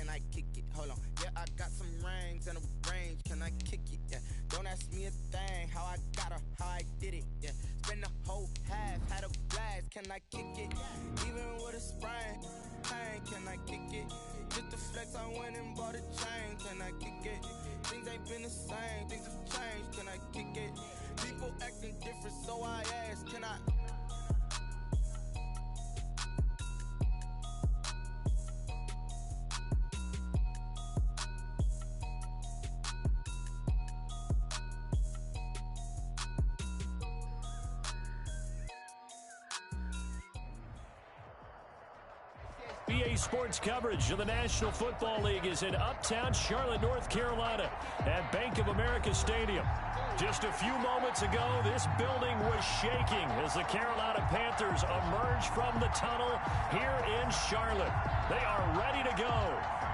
can I kick it? Hold on. Yeah, I got some rings and a range, can I kick it? Yeah, don't ask me a thing, how I got her, how I did it. Yeah, spend the whole half, had a blast, can I kick it? Even with a sprain, pain, can I kick it? Just to flex, I went and bought a chain, can I kick it? Things ain't been the same, things have changed, can I kick it? People acting different, so I ask, can I? EA Sports coverage of the National Football League is in uptown Charlotte, North Carolina at Bank of America Stadium. Just a few moments ago, this building was shaking as the Carolina Panthers emerged from the tunnel here in Charlotte. They are ready to go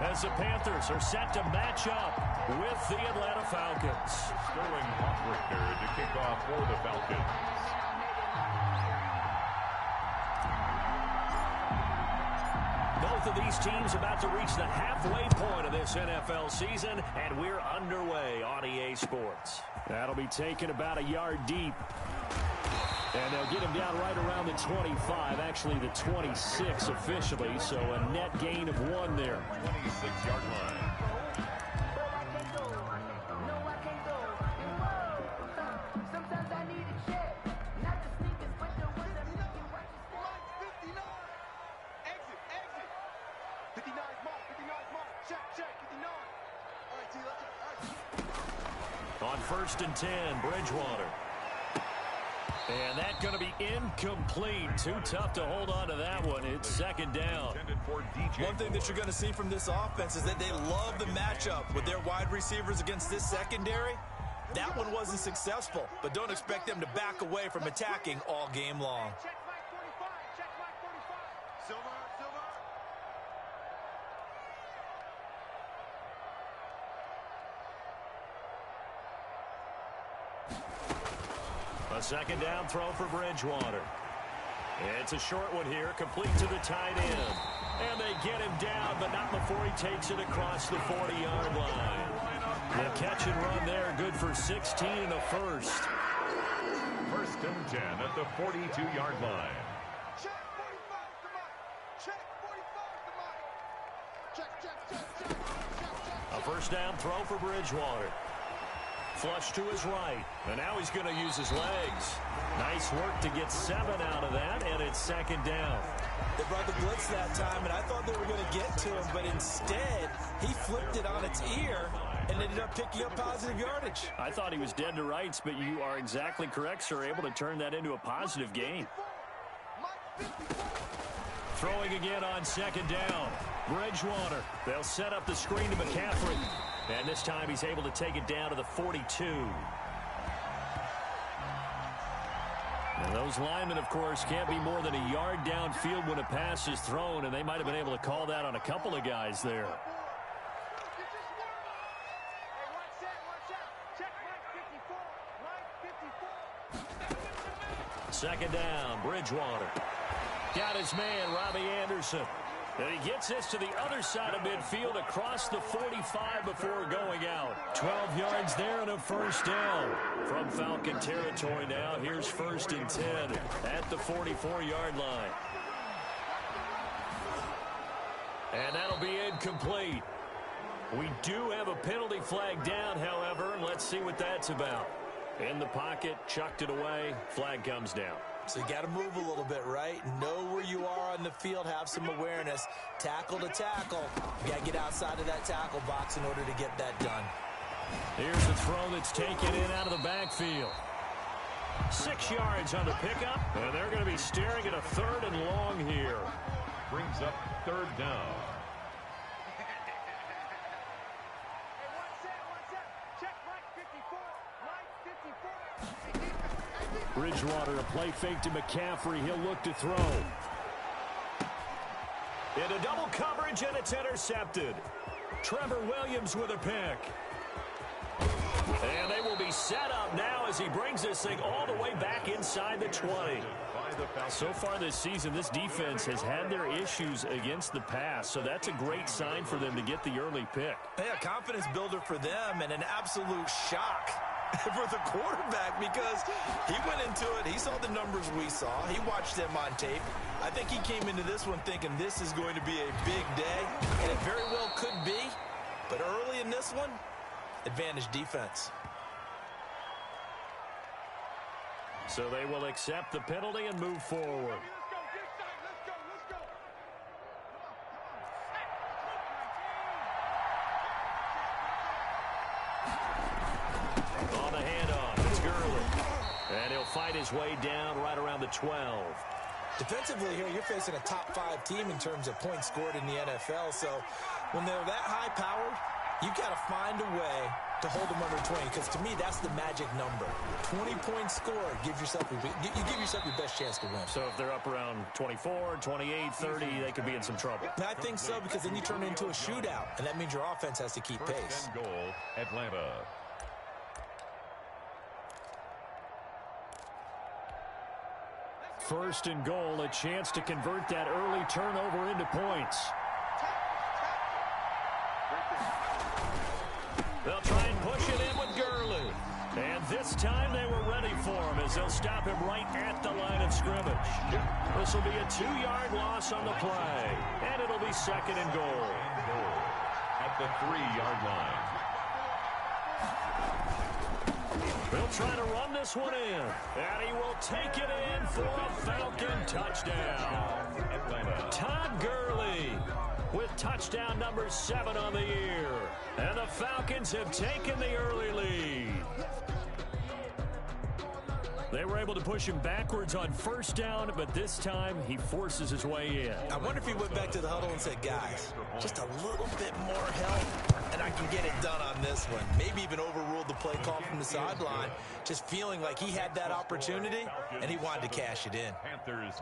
as the Panthers are set to match up with the Atlanta Falcons. Sterling Hoffrichter to kick off for the Falcons. Both of these teams about to reach the halfway point of this NFL season, and we're underway on EA Sports. That'll be taken about a yard deep. And they'll get him down right around the 25, actually the 26 officially, so a net gain of 1 there. 26-yard line. On 1st and 10, Bridgewater. And that's going to be incomplete. Too tough to hold on to that one. It's 2nd down. One thing that you're going to see from this offense is that they love the matchup with their wide receivers against this secondary. That one wasn't successful, but don't expect them to back away from attacking all game long. A 2nd down throw for Bridgewater. It's a short one here, complete to the tight end. And they get him down, but not before he takes it across the 40-yard line. The catch and run there, good for 16 and a first. 1st and 10 at the 42-yard line. Check 45, come on. Check 45, come on. Check. A 1st down throw for Bridgewater. Flush to his right, and now he's going to use his legs. Nice work to get 7 out of that, and it's 2nd down. They brought the blitz that time, and I thought they were going to get to him, but instead, he flipped it on its ear and ended up picking up positive yardage. I thought he was dead to rights, but you are exactly correct, sir, able to turn that into a positive gain. Throwing again on 2nd down. Bridgewater. They'll set up the screen to McCaffrey. And this time he's able to take it down to the 42. And those linemen, of course, can't be more than a yard downfield when a pass is thrown, and they might have been able to call that on a couple of guys there. Second down, Bridgewater. Got his man, Robbie Anderson. And he gets this to the other side of midfield across the 45 before going out. 12 yards there and a 1st down. From Falcon territory now, here's 1st and 10 at the 44-yard line. And that'll be incomplete. We do have a penalty flag down, however, and let's see what that's about. In the pocket, chucked it away, flag comes down. So you got to move a little bit, right? Know where you are on the field, have some awareness. Tackle to tackle. You got to get outside of that tackle box in order to get that done. Here's the throw that's taken in out of the backfield. 6 yards on the pickup, and they're going to be staring at a 3rd and long here. Brings up 3rd down. Bridgewater, a play fake to McCaffrey. He'll look to throw. Into double coverage, and it's intercepted. Trevor Williams with a pick. And they will be set up now as he brings this thing all the way back inside the 20. the Falcons. So far this season, this defense has had their issues against the pass, so that's a great sign for them to get the early pick. Yeah, confidence builder for them and an absolute shock for the quarterback because he went into it. He saw the numbers we saw. He watched them on tape. I think he came into this one thinking this is going to be a big day, and it very well could be. But early in this one, advantage defense. So they will accept the penalty and move forward. On the handoff, it's Gurley. And he'll fight his way down right around the 12. Defensively here, you're facing a top-5 team in terms of points scored in the NFL. So when they're that high-powered, you've got to find a way to hold them under 20, because to me, that's the magic number. 20 points scored, you give yourself your best chance to win. So if they're up around 24, 28, 30, they could be in some trouble. I think so, because then you turn it into a shootout, and that means your offense has to keep pace. First and goal, Atlanta. First and goal, a chance to convert that early turnover into points. They'll try and push it in with Gurley. And this time they were ready for him as they'll stop him right at the line of scrimmage. This will be a 2-yard loss on the play. And it'll be second and goal. At the 3-yard line. They'll try to run this one in. And he will take it in for a Falcon touchdown. Atlanta. Todd Gurley with touchdown number 7 on the year. And the Falcons have taken the early lead. They were able to push him backwards on first down, but this time he forces his way in. I wonder if he went back to the huddle and said, guys, just a little bit more help, and I can get it done on this one. Maybe even overruled the play call from the sideline, just feeling like he had that opportunity, and he wanted to cash it in.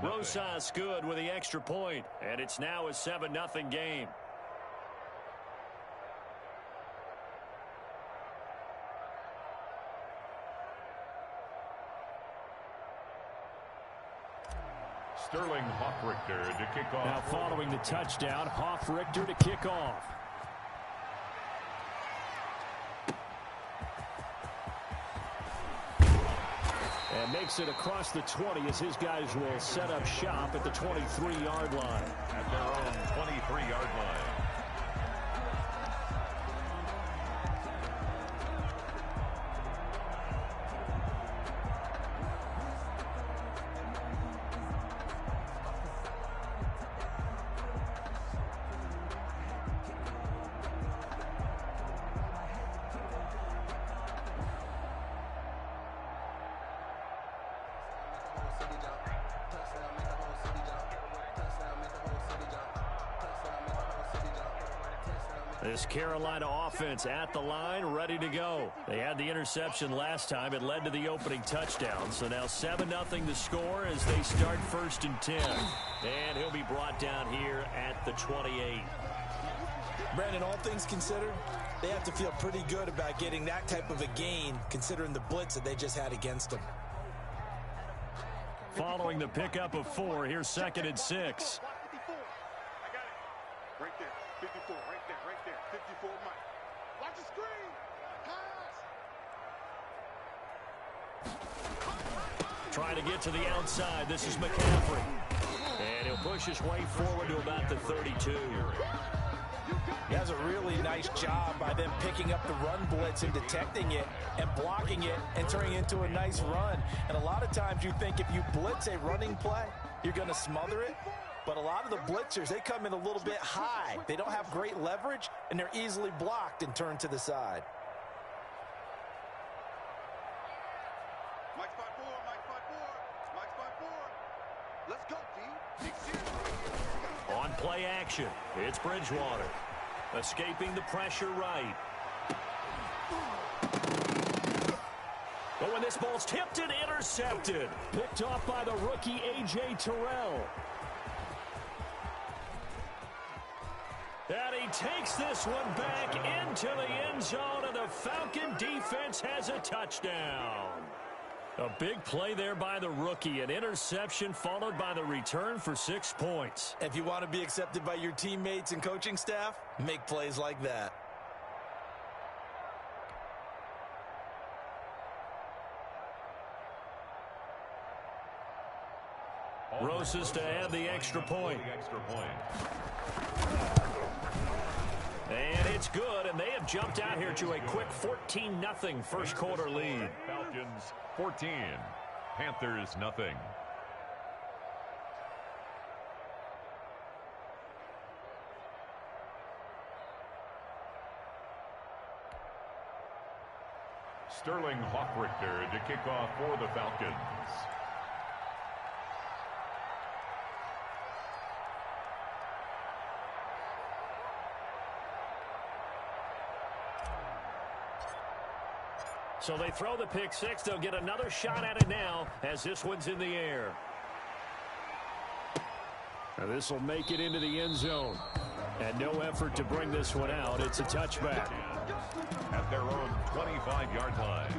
Rosas good with the extra point, and it's now a 7-0 game. Sterling Hoffrichter to kick off. Now following the touchdown, Hoffrichter to kick off. And makes it across the 20 as his guys will set up shop at the 23-yard line. At their own 23-yard line. This Carolina offense at the line, ready to go. They had the interception last time. It led to the opening touchdown. So now 7-0 to score as they start 1st and 10. And he'll be brought down here at the 28. Brandon, all things considered, they have to feel pretty good about getting that type of a gain, considering the blitz that they just had against them. Following the pickup of 4, here's 2nd and 6. I got it. Right there. 54. Right there. 54 Mike. Watch the screen. Pass. Trying to get to the outside. This is McCaffrey. And he'll push his way forward to about the 32. He has a really nice job by them picking up the run blitz and detecting it and blocking it and turning it into a nice run. And a lot of times you think if you blitz a running play, you're going to smother it. But a lot of the blitzers, they come in a little bit high. They don't have great leverage, and they're easily blocked and turned to the side. Mike spot 4. Mike spot 4. Let's go, D. Big serious. On play action, it's Bridgewater. Escaping the pressure right. Oh, and this ball's tipped and intercepted. Picked off by the rookie A.J. Terrell. And he takes this one back into the end zone, and the Falcon defense has a touchdown. A big play there by the rookie. An interception followed by the return for 6 points. If you want to be accepted by your teammates and coaching staff, make plays like that. Rosas to add the extra point. And it's good, and they have jumped out here to a quick 14-0 first quarter lead. Falcons 14, Panthers nothing. Sterling Hawkrichter to kick off for the Falcons. So they throw the pick six. They'll get another shot at it now as this one's in the air. Now this will make it into the end zone. And no effort to bring this one out. It's a touchback. At their own 25-yard line.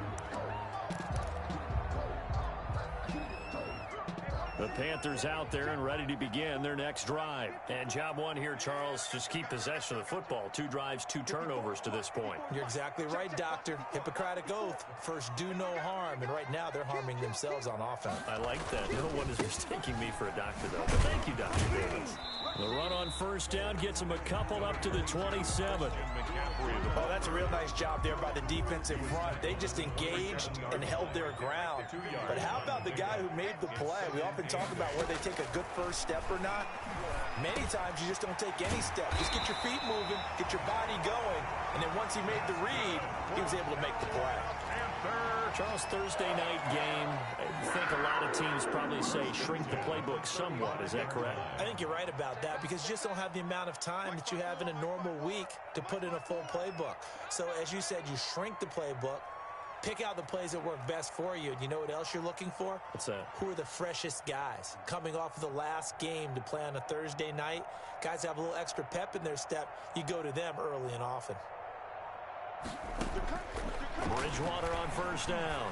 The Panthers out there and ready to begin their next drive. And job one here, Charles, just keep possession of the football. 2 drives, 2 turnovers to this point. You're exactly right, Doctor. Hippocratic oath. First, do no harm. And right now, they're harming themselves on offense. I like that. No one is mistaking me for a doctor, though. But thank you, Dr. Davis. The run on first down gets them a couple up to the 27. Oh, that's a real nice job there by the defensive front. They just engaged and held their ground. But how about the guy who made the play? We often talk about whether they take a good first step or not. Many times you just don't take any step. Just get your feet moving, get your body going, and then once he made the read, he was able to make the play. Charles, Thursday night game, I think a lot of teams probably say shrink the playbook somewhat. Is that correct? I think you're right about that because you just don't have the amount of time that you have in a normal week to put in a full playbook. So as you said, you shrink the playbook, pick out the plays that work best for you. And you know what else you're looking for? What's that? Who are the freshest guys? Coming off of the last game to play on a Thursday night, guys have a little extra pep in their step. You go to them early and often. Bridgewater on first down.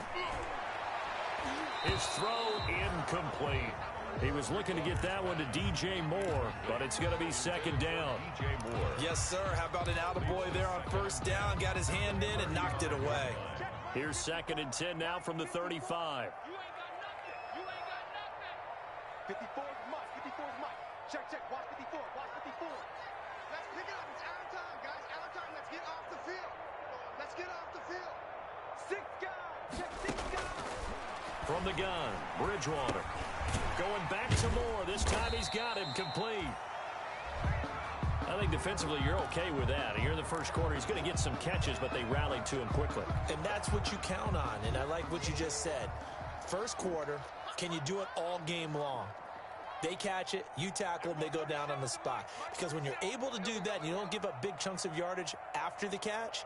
His throw incomplete. He was looking to get that one to DJ Moore, but it's going to be second down. DJ Moore. Yes, sir. How about an attaboy there on first down? Got his hand in and knocked it away. Here's 2nd and 10 now from the 35. You ain't got nothing. 54 is Mike. 54 is Mike. Check. Watch 54. Watch 54. Let's pick it up. It's out of time, guys. Out of time. Let's get off the field. Let's get off the field. 6 guys. Check 6 guys. From the gun, Bridgewater. Going back to Moore. This time he's got him complete. I think defensively you're okay with that. Here in the first quarter, he's going to get some catches, but they rallied to him quickly. And that's what you count on, and I like what you just said. First quarter, can you do it all game long? They catch it, you tackle them, they go down on the spot. Because when you're able to do that and you don't give up big chunks of yardage after the catch,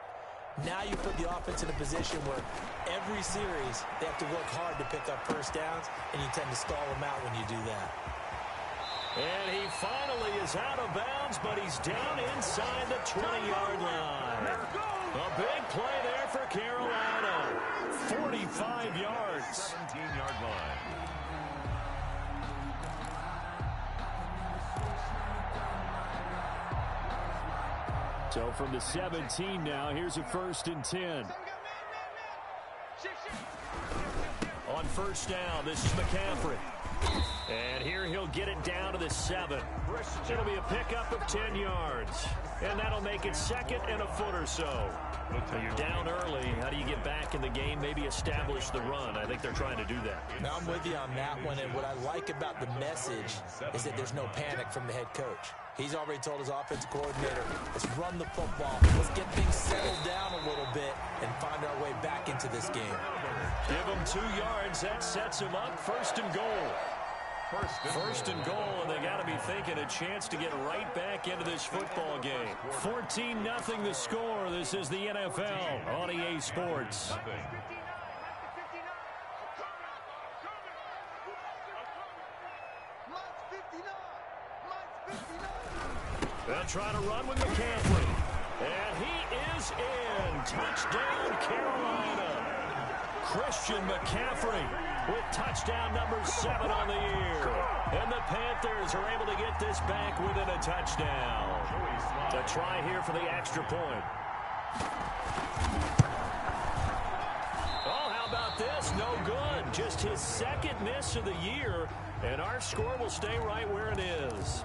now you put the offense in a position where every series they have to work hard to pick up first downs, and you tend to stall them out when you do that. And he finally is out of bounds, but he's down inside the 20-yard line. A big play there for Carolina. 45 yards. 17-yard line. So from the 17 now, here's a 1st and 10. On first down, this is McCaffrey. And here he'll get it down to the 7. It'll be a pickup of 10 yards. And that'll make it 2nd and a foot or so. So you're down early. How do you get back in the game? Maybe establish the run. I think they're trying to do that. Now I'm with you on that one. And what I like about the message is that there's no panic from the head coach. He's already told his offensive coordinator, let's run the football. Let's get things settled down a little bit and find our way back into this game. Give him 2 yards. That sets him up. 1st and goal. First and goal, and they got to be thinking a chance to get right back into this football game. 14-0 the score. This is the NFL on EA Sports. They'll try to run with McCaffrey. And he is in. Touchdown, Carolina. Christian McCaffrey with touchdown number 7 on the year. And the Panthers are able to get this back within a touchdown. A try here for the extra point. Oh, how about this? No good. Just his second miss of the year, and our score will stay right where it is.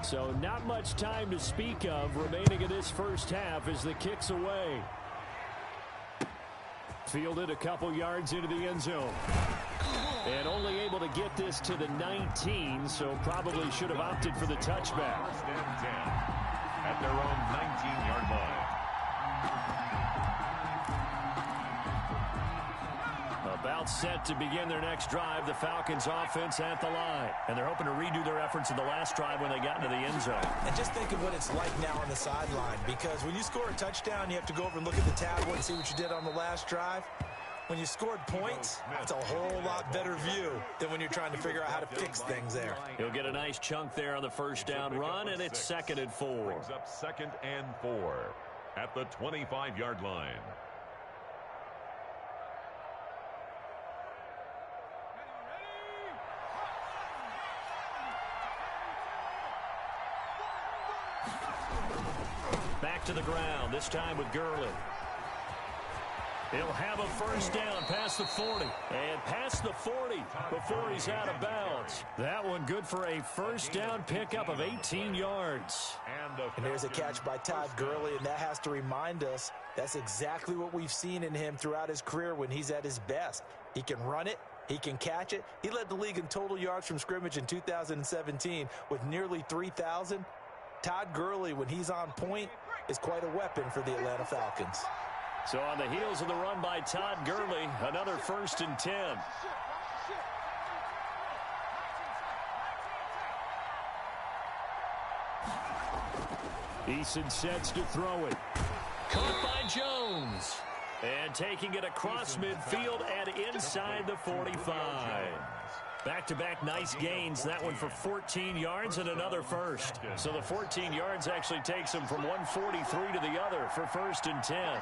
So not much time to speak of remaining in this first half as the kick's away. Fielded a couple yards into the end zone. And only able to get this to the 19, so probably should have opted for the touchback. First and 10 at their own 19-yard line. About set to begin their next drive, the Falcons offense at the line. And they're hoping to redo their efforts in the last drive when they got into the end zone. And just think of what it's like now on the sideline, because when you score a touchdown, you have to go over and look at the tablet and see what you did on the last drive. When you scored points, it's a whole lot better view than when you're trying to figure out how to fix things there. He'll get a nice chunk there on the first down run, and it's 2nd and 4. Brings up 2nd and 4 at the 25-yard line. Back to the ground, this time with Gurley. He'll have a first down past the 40. And past the 40 before he's out of bounds. That one good for a first down pickup of 18 yards. And there's a catch by Todd Gurley, and that has to remind us that's exactly what we've seen in him throughout his career when he's at his best. He can run it. He can catch it. He led the league in total yards from scrimmage in 2017 with nearly 3,000. Todd Gurley, when he's on point, is quite a weapon for the Atlanta Falcons. So on the heels of the run by Todd Gurley, another 1st and 10. Eason sets to throw it. Caught by Jones. And taking it across midfield and inside the 45. Back-to-back nice gains. That one for 14 yards and another first. So the 14 yards actually takes him from 143 to the other for 1st and 10.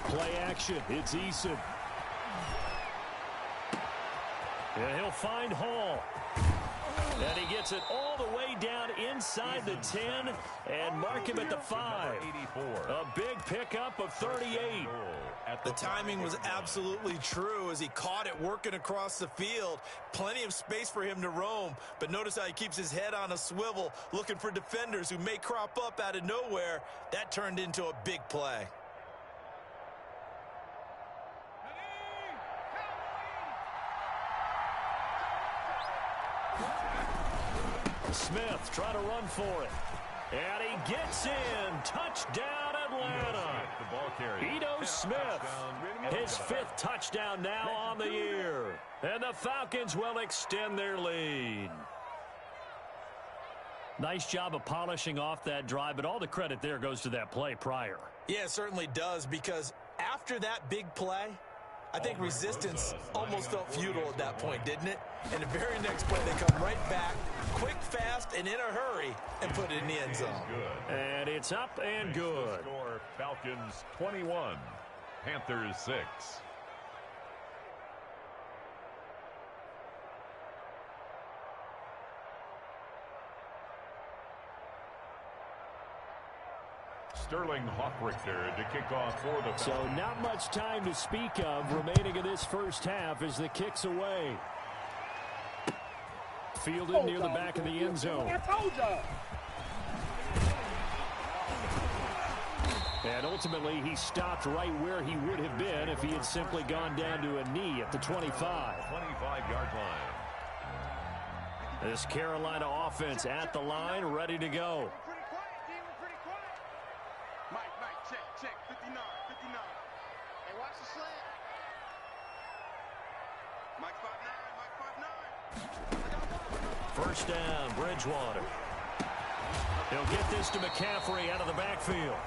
Play action. It's Eason. And he'll find Hall. And he gets it all the way down inside the 10 and mark him at the 5. A big pickup of 38. The timing was absolutely true as he caught it working across the field. Plenty of space for him to roam, but notice how he keeps his head on a swivel looking for defenders who may crop up out of nowhere. That turned into a big play. Smith trying to run for it. And he gets in. Touchdown, Atlanta. Ito Smith, his 5th touchdown now on the year. And the Falcons will extend their lead. Nice job of polishing off that drive, but all the credit there goes to that play prior. Yeah, it certainly does, because after that big play, I think resistance almost felt futile at that point, didn't it? And the very next play, they come right back, quick, fast, and in a hurry, and put it in the end zone. And it's up and good. Score Falcons 21, Panthers 6. Sterling Hoffrichter to kick off for the Falcons. So not much time to speak of remaining in this first half as the kick's away. Fielded near the back of the end zone. And ultimately, he stopped right where he would have been if he had simply gone down to a knee at the 25. 25-yard line. This Carolina offense at the line, ready to go. Check, 59. Hey, watch the slant. Mike 5'9", First down, Bridgewater. He'll get this to McCaffrey out of the backfield.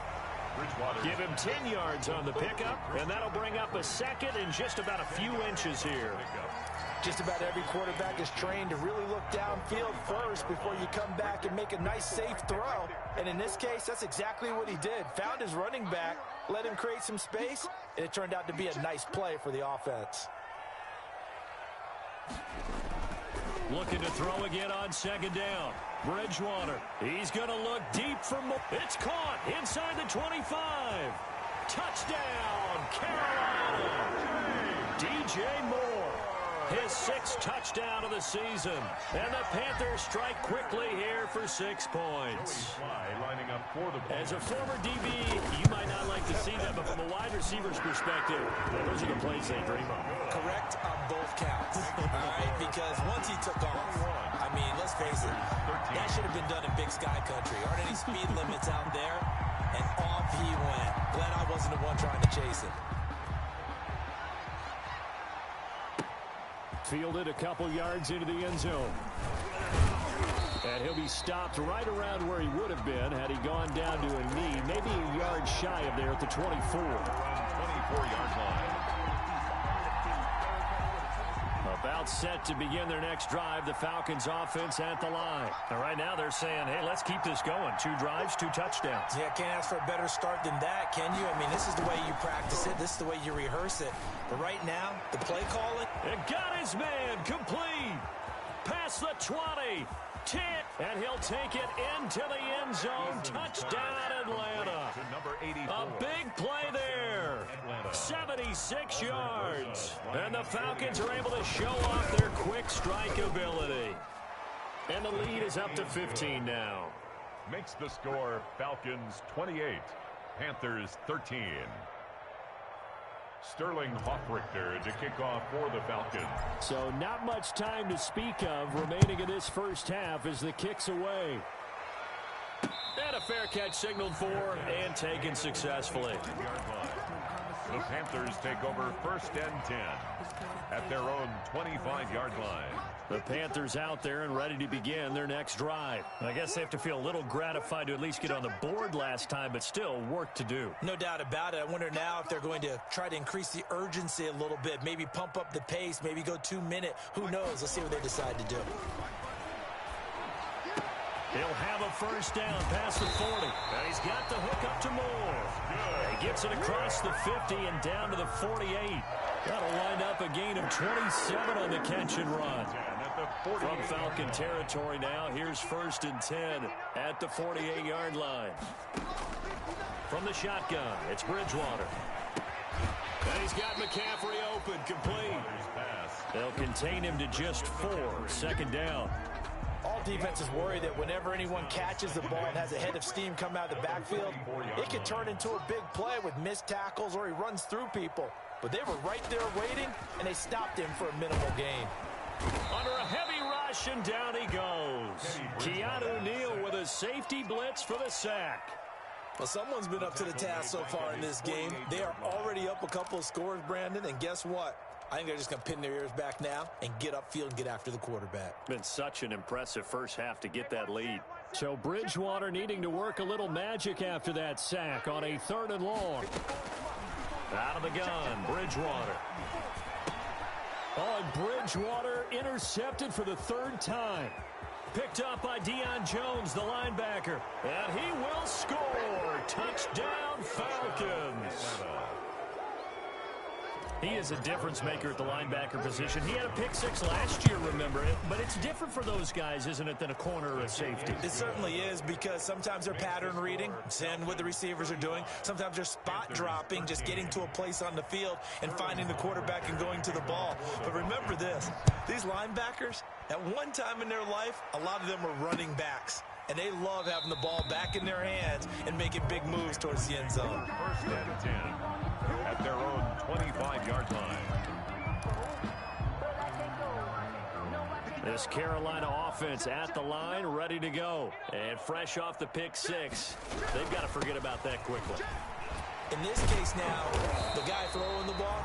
Give him 10 yards on the pickup, and that'll bring up a second and just about a few inches here. Just about every quarterback is trained to really look downfield first before you come back and make a nice, safe throw. And in this case, that's exactly what he did. Found his running back, let him create some space, and it turned out to be a nice play for the offense. Looking to throw again on second down. Bridgewater. He's going to look deep for more. It's caught inside the 25. Touchdown, Carolina. DJ Moore. His 6th touchdown of the season. And the Panthers strike quickly here for 6 points. As a former DB, you might not like to see that, but from a wide receiver's perspective, those are the plays they dream of. Correct on both counts. All right, because once he took off, I mean, let's face it, that should have been done in Big Sky Country. Aren't any speed limits out there? And off he went. Glad I wasn't the one trying to chase him. Fielded a couple yards into the end zone. And he'll be stopped right around where he would have been had he gone down to a knee, maybe a yard shy of there at the 24. Around 24-yard line. About set to begin their next drive, the Falcons offense at the line. And right now they're saying, hey, let's keep this going. 2 drives, 2 touchdowns. Yeah, can't ask for a better start than that, can you? I mean, this is the way you practice it. This is the way you rehearse it. But right now, the play calling. It got his man complete. Past the 20. 10. And he'll take it into the end zone. Touchdown, Atlanta. A big play there. 76 yards. And the Falcons are able to show off their quick strike ability. And the lead is up to 15 now. Makes the score Falcons 28, Panthers 13. Sterling Hoffrichter to kick off for the Falcons. So not much time to speak of remaining in this first half as the kick's away. And a fair catch signaled for and taken successfully. The Panthers take over 1st and 10 at their own 25-yard line. The Panthers out there and ready to begin their next drive. I guess they have to feel a little gratified to at least get on the board last time, but still work to do. No doubt about it. I wonder now if they're going to try to increase the urgency a little bit, maybe pump up the pace, maybe go 2-minute. Who knows? Let's see what they decide to do. He'll have a first down past the 40. And he's got the hook up to Moore. He gets it across the 50 and down to the 48. That'll wind up a gain of 27 on the catch and run. From Falcon territory now, here's 1st and 10 at the 48-yard line. From the shotgun, it's Bridgewater. And he's got McCaffrey open, complete. They'll contain him to just 4, 2nd down. All defenses worry that whenever anyone catches the ball and has a head of steam come out of the backfield, it can turn into a big play with missed tackles or he runs through people. But they were right there waiting, and they stopped him for a minimal gain. Under a heavy rush, and down he goes. Keanu Neal with a safety blitz for the sack. Well, someone's been up to the task so far in this game. They are already up a couple of scores, Brandon, and guess what? I think they're just going to pin their ears back now and get upfield and get after the quarterback. Been such an impressive first half to get that lead. So Bridgewater needing to work a little magic after that sack on a 3rd and long. Out of the gun, Bridgewater. Oh, and Bridgewater intercepted for the 3rd time. Picked up by Deion Jones, the linebacker. And he will score. Touchdown, Falcons. He is a difference maker at the linebacker position. He had a pick 6 last year, remember it. But it's different for those guys, isn't it, than a corner or a safety? It certainly is, because sometimes they're pattern reading, seeing what the receivers are doing. Sometimes they're spot dropping, just getting to a place on the field and finding the quarterback and going to the ball. But remember this, these linebackers, at one time in their life, a lot of them were running backs. And they love having the ball back in their hands and making big moves towards the end zone. 1st and 10 at their own 25-yard line. This Carolina offense at the line, ready to go. And fresh off the pick 6, they've got to forget about that quickly. In this case now, the guy throwing the ball,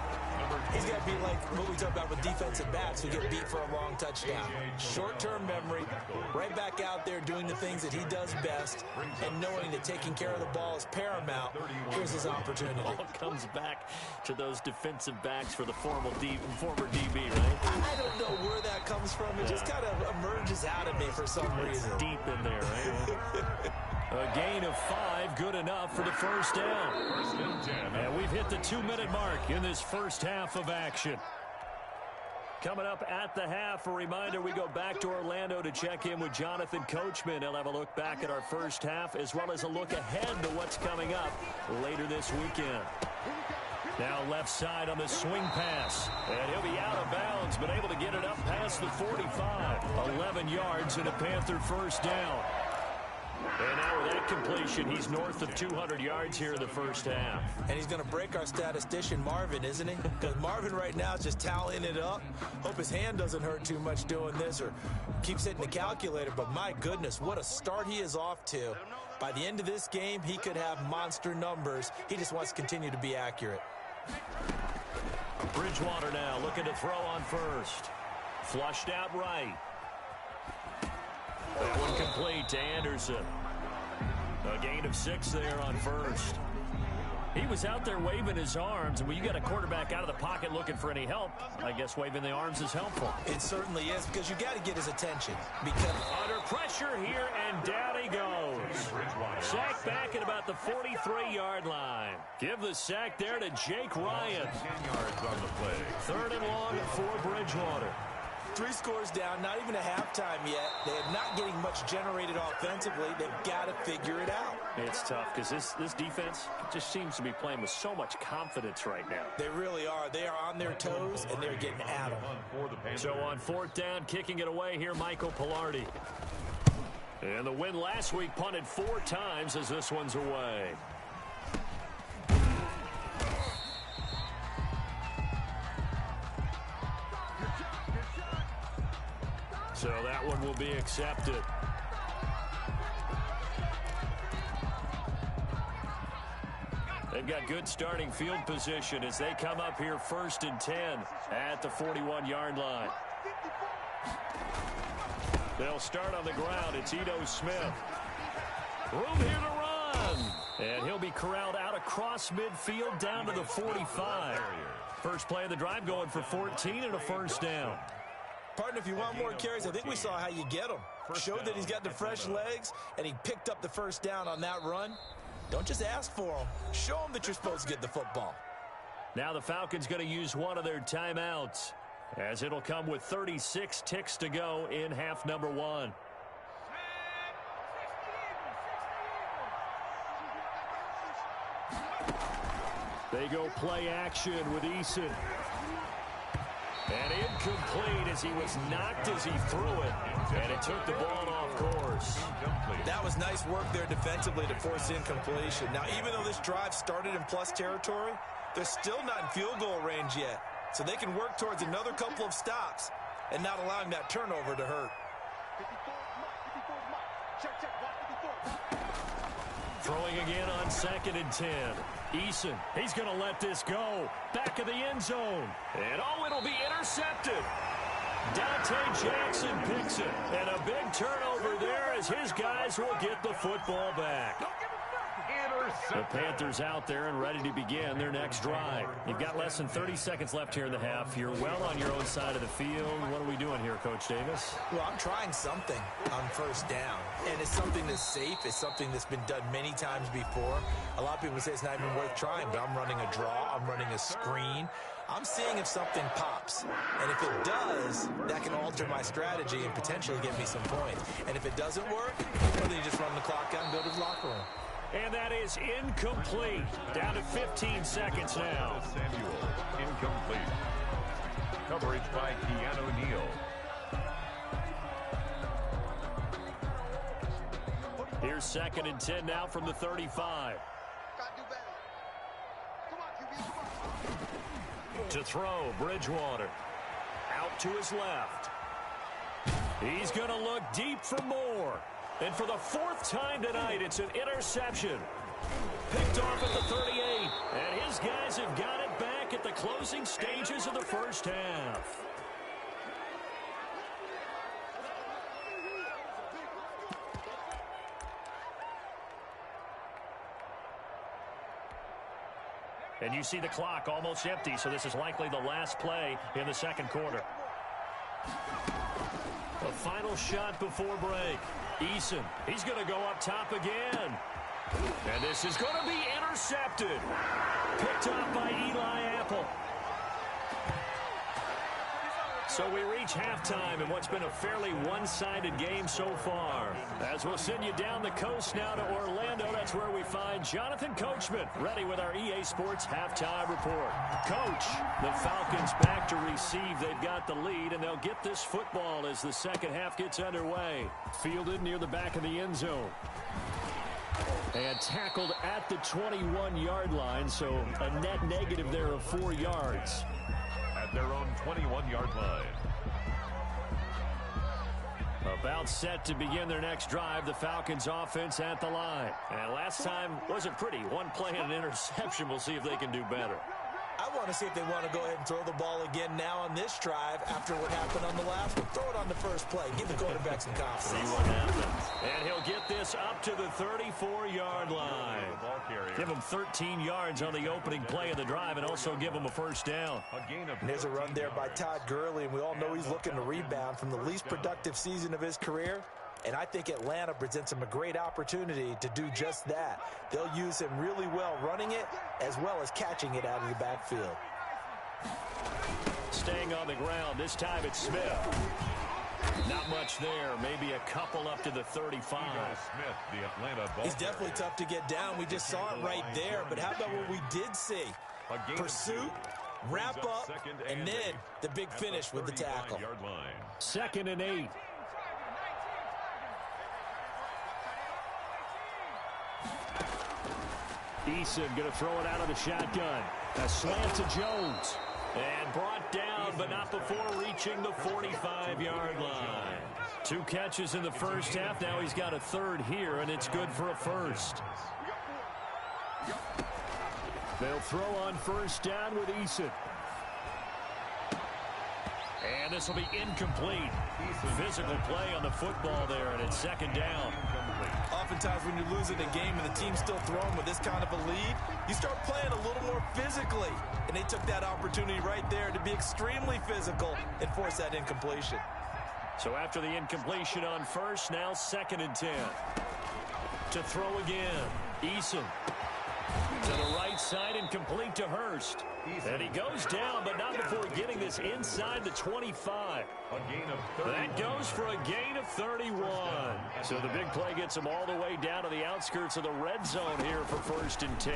he's got to be like what we talk about with defensive backs who get beat for a long touchdown. Short-term memory, right back out there doing the things that he does best, and knowing that taking care of the ball is paramount. Here's his opportunity. All comes back to those defensive backs for the former DB, right? I don't know where that comes from. It just kind of emerges out of me for some reason. It's deep in there, right? A gain of 5, good enough for the first down. And we've hit the 2-minute mark in this first half of action. Coming up at the half, a reminder, we go back to Orlando to check in with Jonathan Coachman. He'll have a look back at our first half as well as a look ahead to what's coming up later this weekend. Now left side on the swing pass. And he'll be out of bounds, but able to get it up past the 45. 11 yards and a Panther first down. And now with that completion, he's north of 200 yards here in the first half. And he's going to break our statistician, Marvin, isn't he? Because Marvin right now is just tallying it up. Hope his hand doesn't hurt too much doing this or keeps hitting the calculator. But my goodness, what a start he is off to. By the end of this game, he could have monster numbers. He just wants to continue to be accurate. Bridgewater now looking to throw on first. Flushed out right. That one complete to Anderson. A gain of 6 there on first. He was out there waving his arms, and when you got a quarterback out of the pocket looking for any help, I guess waving the arms is helpful. It certainly is, because you got to get his attention. Because under pressure here, and down he goes. Sack back at about the 43-yard line. Give the sack there to Jake Ryan. 10 yards on the play. 3rd and long for Bridgewater. 3 scores down, not even a halftime yet. They're not getting much generated offensively. They've got to figure it out. It's tough because this defense just seems to be playing with so much confidence right now. They really are. They are on their toes, and they're getting at them. So on 4th down, kicking it away here, Michael Pilardi. And the win last week punted 4 times as this one's away. So that one will be accepted. They've got good starting field position as they come up here 1st and 10 at the 41-yard line. They'll start on the ground. It's Ito Smith. Room here to run. And he'll be corralled out across midfield down to the 45. First play of the drive going for 14 and a first down. Partner, if you want more carries, I think we saw how you get them. Showed that he's got the fresh legs, and he picked up the first down on that run. Don't just ask for them. Show them that you're supposed to get the football. Now the Falcons going to use one of their timeouts, as it'll come with 36 ticks to go in half number 1. They go play action with Eason. And incomplete as he was knocked as he threw it. And it took the ball off course. That was nice work there defensively to force incompletion. Now, even though this drive started in plus territory, they're still not in field goal range yet. So they can work towards another couple of stops and not allowing that turnover to hurt. Throwing again on 2nd and 10. Eason, he's going to let this go. Back of the end zone. And oh, it'll be intercepted. Dante Jackson picks it. And a big turnover there as his guys will get the football back. The Panthers out there and ready to begin their next drive. You've got less than 30 seconds left here in the half. You're well on your own side of the field. What are we doing here, Coach Davis? Well, I'm trying something on first down. And it's something that's safe. It's something that's been done many times before. A lot of people say it's not even worth trying, but I'm running a draw. I'm running a screen. I'm seeing if something pops. And if it does, that can alter my strategy and potentially get me some points. And if it doesn't work, well, then you just run the clock out and go to the locker room. And that is incomplete. Down to 15 seconds now. Samuel, incomplete. Coverage by Keanu Neal. Here's 2nd and 10 now from the 35. To throw, Bridgewater. Out to his left. He's going to look deep for more. And for the 4th time tonight, it's an interception. picked off at the 38. And his guys have got it back at the closing stages of the first half. And you see the clock almost empty, so this is likely the last play in the second quarter. The final shot before break. Eason, he's going to go up top again. And this is going to be intercepted. Picked up by Eli Apple. So we reach halftime in what's been a fairly one-sided game so far. As we'll send you down the coast now to Orlando, that's where we find Jonathan Coachman, ready with our EA Sports halftime report. Coach, the Falcons back to receive. They've got the lead, and they'll get this football as the second half gets underway. Fielded near the back of the end zone. And tackled at the 21-yard line, so a net negative there of 4 yards. At their own 21-yard line. About set to begin their next drive, the Falcons offense at the line. And last time wasn't pretty. One play and an interception. We'll see if they can do better. I want to see if they want to go ahead and throw the ball again now on this drive after what happened on the last one. Throw it on the first play. Give the quarterback some confidence. See what happens. And he'll get this up to the 34-yard line. Give him 13 yards on the opening play of the drive and also give him a first down. And there's a run there by Todd Gurley, and we all know he's looking to rebound from the least productive season of his career. And I think Atlanta presents him a great opportunity to do just that. They'll use him really well running it as well as catching it out of the backfield. Staying on the ground, this time it's Smith. Not much there, maybe a couple up to the 35. Smith, the Atlanta ball He's definitely tough to get down. We just saw it right there. But how about what we did see? Pursuit, wrap up, and then the big finish with the tackle. 2nd and 8. Eason going to throw it out of the shotgun. A slant to Jones. And brought down, but not before reaching the 45-yard line. 2 catches in the first half. Now he's got a third here, and it's good for a first. They'll throw on first down with Eason. And this will be incomplete. Physical play on the football there, and it's 2nd down. Oftentimes when you're losing a game and the team's still throwing with this kind of a lead, you start playing a little more physically. And they took that opportunity right there to be extremely physical and force that incompletion. So after the incompletion on first, now 2nd and 10. To throw again. Eason. To the right side and complete to Hurst. And he goes down, but not before getting this inside the 25. That goes for a gain of 31. So the big play gets him all the way down to the outskirts of the red zone here for 1st and 10.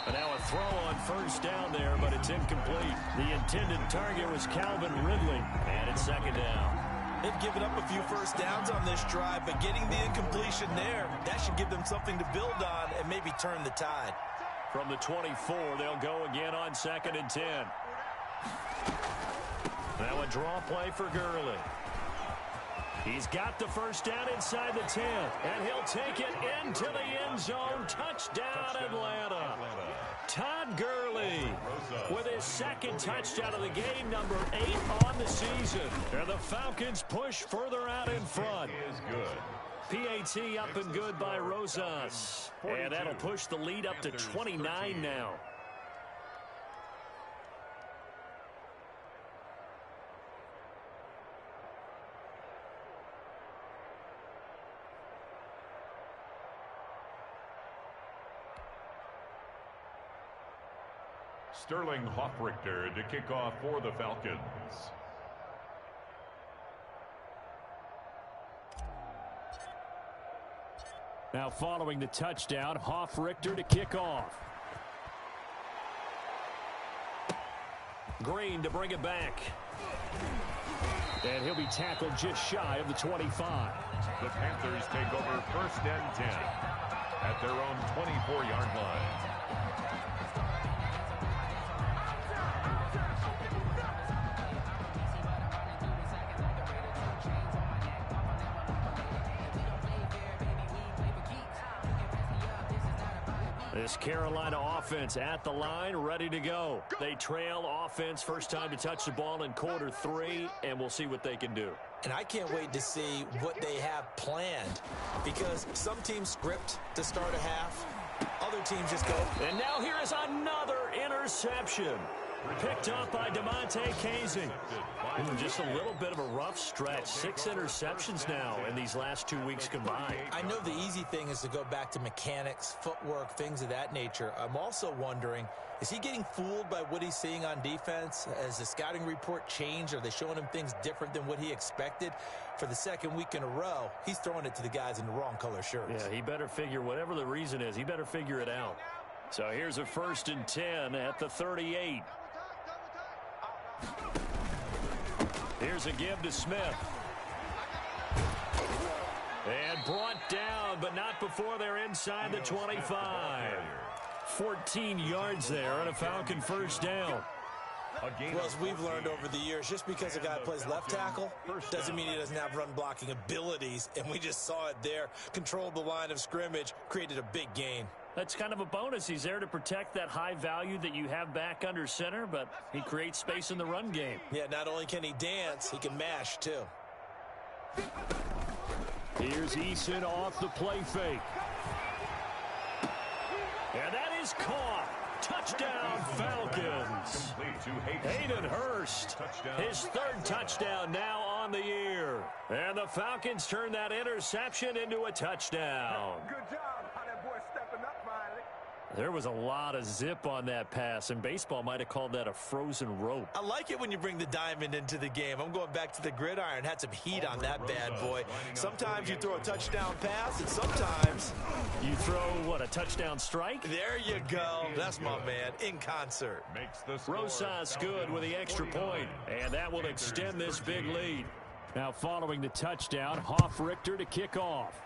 And now a throw on first down there, but it's incomplete. The intended target was Calvin Ridley, and it's 2nd down. They've given up a few first downs on this drive, but getting the incompletion there, that should give them something to build on and maybe turn the tide. From the 24, they'll go again on 2nd and 10. Now a draw play for Gurley. He's got the first down inside the 10, and he'll take it into the end zone. Touchdown, Atlanta. Todd Gurley with his 2nd touchdown of the game, number 8 on the season. And the Falcons push further out in front. PAT up and good by Rosas. And that'll push the lead up to 29 now. Sterling Hoffrichter to kick off for the Falcons. Now following the touchdown, Hoffrichter to kick off. Green to bring it back. And he'll be tackled just shy of the 25. The Panthers take over 1st and 10 at their own 24-yard line. This Carolina offense at the line, ready to go. They trail offense, first time to touch the ball in quarter 3, and we'll see what they can do. And I can't wait to see what they have planned, because some teams script to start a half, other teams just go. And now here is another interception. Picked up by DeMonte Casey. Just a little bit of a rough stretch. 6 interceptions now in these last 2 weeks combined. I know the easy thing is to go back to mechanics, footwork, things of that nature. I'm also wondering, is he getting fooled by what he's seeing on defense? Has the scouting report changed? Are they showing him things different than what he expected? For the second week in a row, he's throwing it to the guys in the wrong color shirts. Yeah, he better figure, whatever the reason is, he better figure it out. So here's a 1st and 10 at the 38. Here's a give to Smith. And brought down, but not before they're inside the 25. 14 yards there on a Falcon 1st down. Well, as we've learned over the years, just because a guy plays left tackle doesn't mean he doesn't have run-blocking abilities, and we just saw it there. Controlled the line of scrimmage, created a big gain. That's kind of a bonus. He's there to protect that high value that you have back under center, but he creates space in the run game. Yeah, not only can he dance, he can mash, too. Here's Eason off the play fake. And that is caught. Touchdown, Falcons. Hayden Hurst, his 3rd touchdown now on the year. And the Falcons turn that interception into a touchdown. Good job. How that boy stepping up finally. There was a lot of zip on that pass, and baseball might have called that a frozen rope. I like it when you bring the diamond into the game. I'm going back to the gridiron. Had some heat on that bad boy. Sometimes you throw a touchdown pass, and sometimes you throw, what, a touchdown strike? There you go. That's my man, in concert. Rosas good with the extra point, and that will extend this big lead. Now following the touchdown, Hoff-Richter to kick off.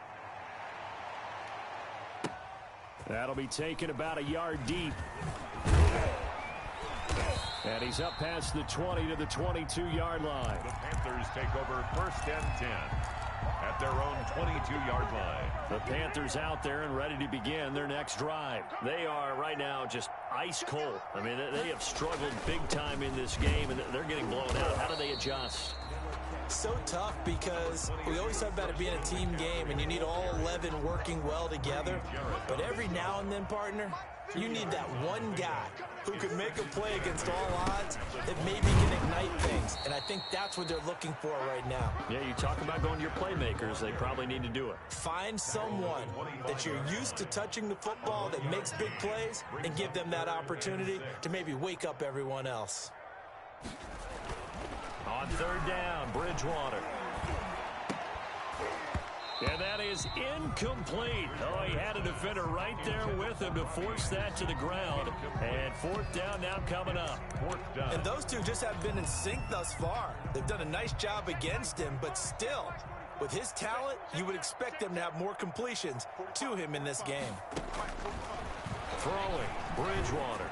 That'll be taken about a yard deep. And he's up past the 20 to the 22-yard line. The Panthers take over 1st and 10 at their own 22-yard line. The Panthers out there and ready to begin their next drive. They are right now just ice cold. I mean, they have struggled big time in this game, and they're getting blown out. How do they adjust? So tough, because we always talk about it being a team game and you need all 11 working well together. But every now and then, partner, you need that one guy who can make a play against all odds that maybe can ignite things. And I think that's what they're looking for right now. Yeah, you talk about going to your playmakers. They probably need to do it. Find someone that you're used to touching the football that makes big plays and give them that opportunity to maybe wake up everyone else. On 3rd down, Bridgewater. And that is incomplete. Oh, he had a defender right there with him to force that to the ground. And 4th down now coming up. 4th down. And those two just have been in sync thus far. They've done a nice job against him, but still, with his talent, you would expect them to have more completions to him in this game. Throwing, Bridgewater.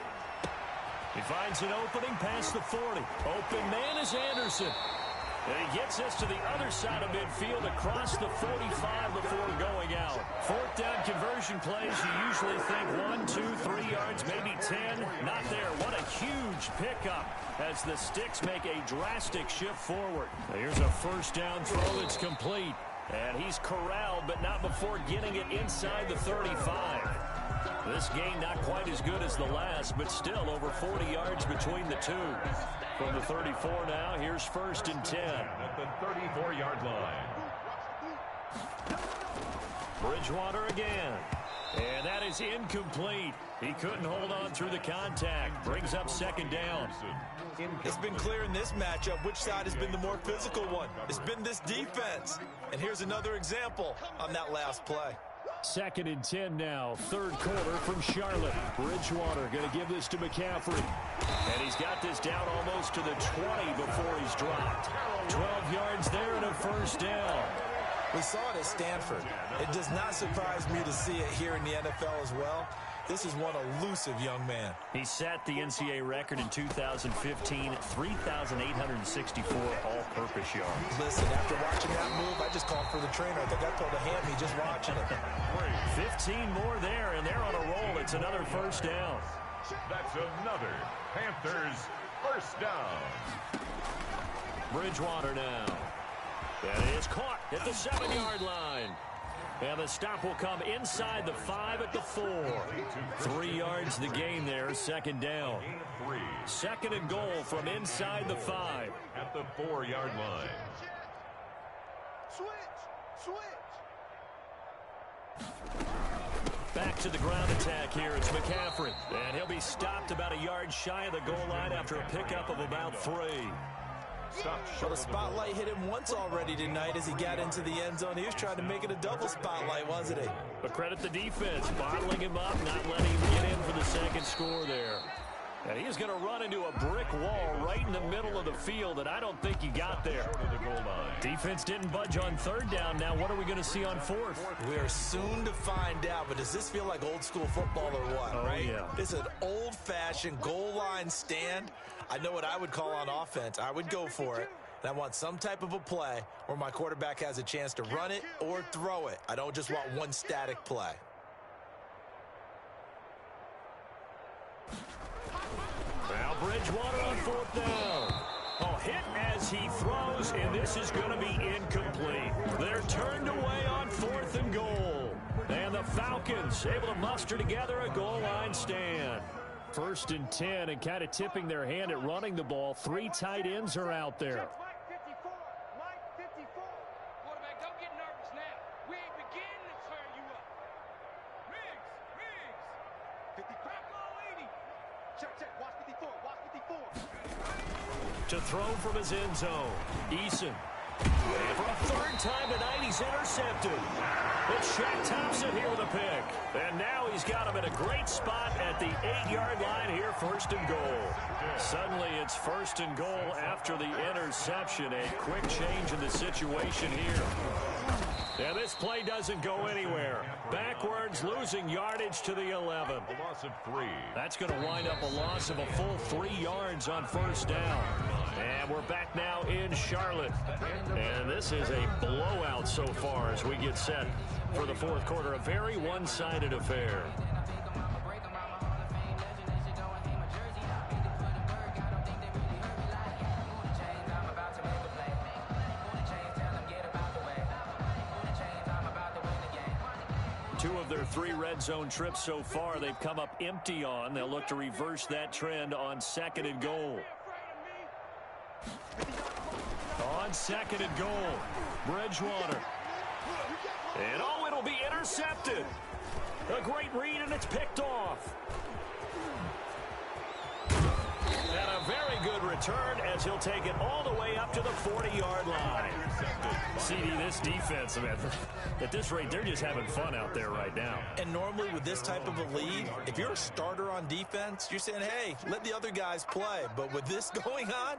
He finds an opening past the 40. Open man is Anderson. And he gets us to the other side of midfield across the 45 before going out. 4th down conversion plays, you usually think 1, 2, 3 yards, maybe 10. Not there. What a huge pickup as the Sticks make a drastic shift forward. Here's a 1st down throw that's complete. And he's corralled, but not before getting it inside the 35. This game not quite as good as the last, but still over 40 yards between the two. From the 34 now, here's 1st and 10. At the 34-yard line. Bridgewater again. And that is incomplete. He couldn't hold on through the contact. Brings up 2nd down. It's been clear in this matchup which side has been the more physical one. It's been this defense. And here's another example on that last play. 2nd and 10 now, 3rd quarter from Charlotte. Bridgewater going to give this to McCaffrey. And he's got this down almost to the 20 before he's dropped. 12 yards there and a 1st down. We saw it at Stanford. It does not surprise me to see it here in the NFL as well. This is one elusive young man. He set the NCAA record in 2015, 3,864 all-purpose yards. Listen, after watching that move, I just called for the trainer. I think I pulled a hammy just watching it. 15 more there, and they're on a roll. It's another first down. That's another Panthers first down. Bridgewater now. That is caught at the 7-yard line. And the stop will come inside the 5 at the 4. 3 yards the gain there, second down. Second and goal from inside the 5. At the 4-yard line. Switch. Back to the ground attack here. It's McCaffrey. And he'll be stopped about a yard shy of the goal line after a pickup of about 3. Well, the spotlight hit him once already tonight as he got into the end zone. He was trying to make it a double spotlight, wasn't he? But credit the defense, bottling him up, not letting him get in for the second score there. And he's going to run into a brick wall right in the middle of the field, and I don't think he got there. Defense didn't budge on third down. Now what are we going to see on fourth? We are soon to find out, but does this feel like old school football or what, right? Yeah. It's an old-fashioned goal line stand. I know what I would call on offense. I would go for it. And I want some type of a play where my quarterback has a chance to run it or throw it. I don't just want one static play. Now Bridgewater on fourth down. Oh, hit as he throws, and this is going to be incomplete. They're turned away on fourth and goal. And the Falcons able to muster together a goal line stand. 1st and 10, and kind of tipping their hand at running the ball. 3 tight ends are out there. Mike 54. Quarterback, don't get nervous now. We ain't beginning to turn you up. Riggs. 55, 80. Check. Watch 54. To throw from his end zone, Eason. And for a third time tonight, he's intercepted. It's Shaq Thompson here with a pick. And now he's got him in a great spot at the 8-yard line here, 1st and goal. Suddenly it's 1st and goal after the interception. A quick change in the situation here. And this play doesn't go anywhere. Backwards, losing yardage to the 11. A loss of 3. That's going to wind up a loss of a full 3 yards on 1st down. And we're back now in Charlotte. And this is a blowout so far as we get set for the 4th quarter. A very one-sided affair. Two of their 3 red zone trips so far, they've come up empty on. They'll look to reverse that trend on 2nd and goal. On 2nd and goal, Bridgewater. And oh, it'll be intercepted. A great read, and it's picked off. And a very good return as he'll take it all the way up to the 40-yard line. CD, this defense, man, at this rate, they're just having fun out there right now. And normally with this type of a lead, if you're a starter on defense, you're saying, hey, let the other guys play. But with this going on,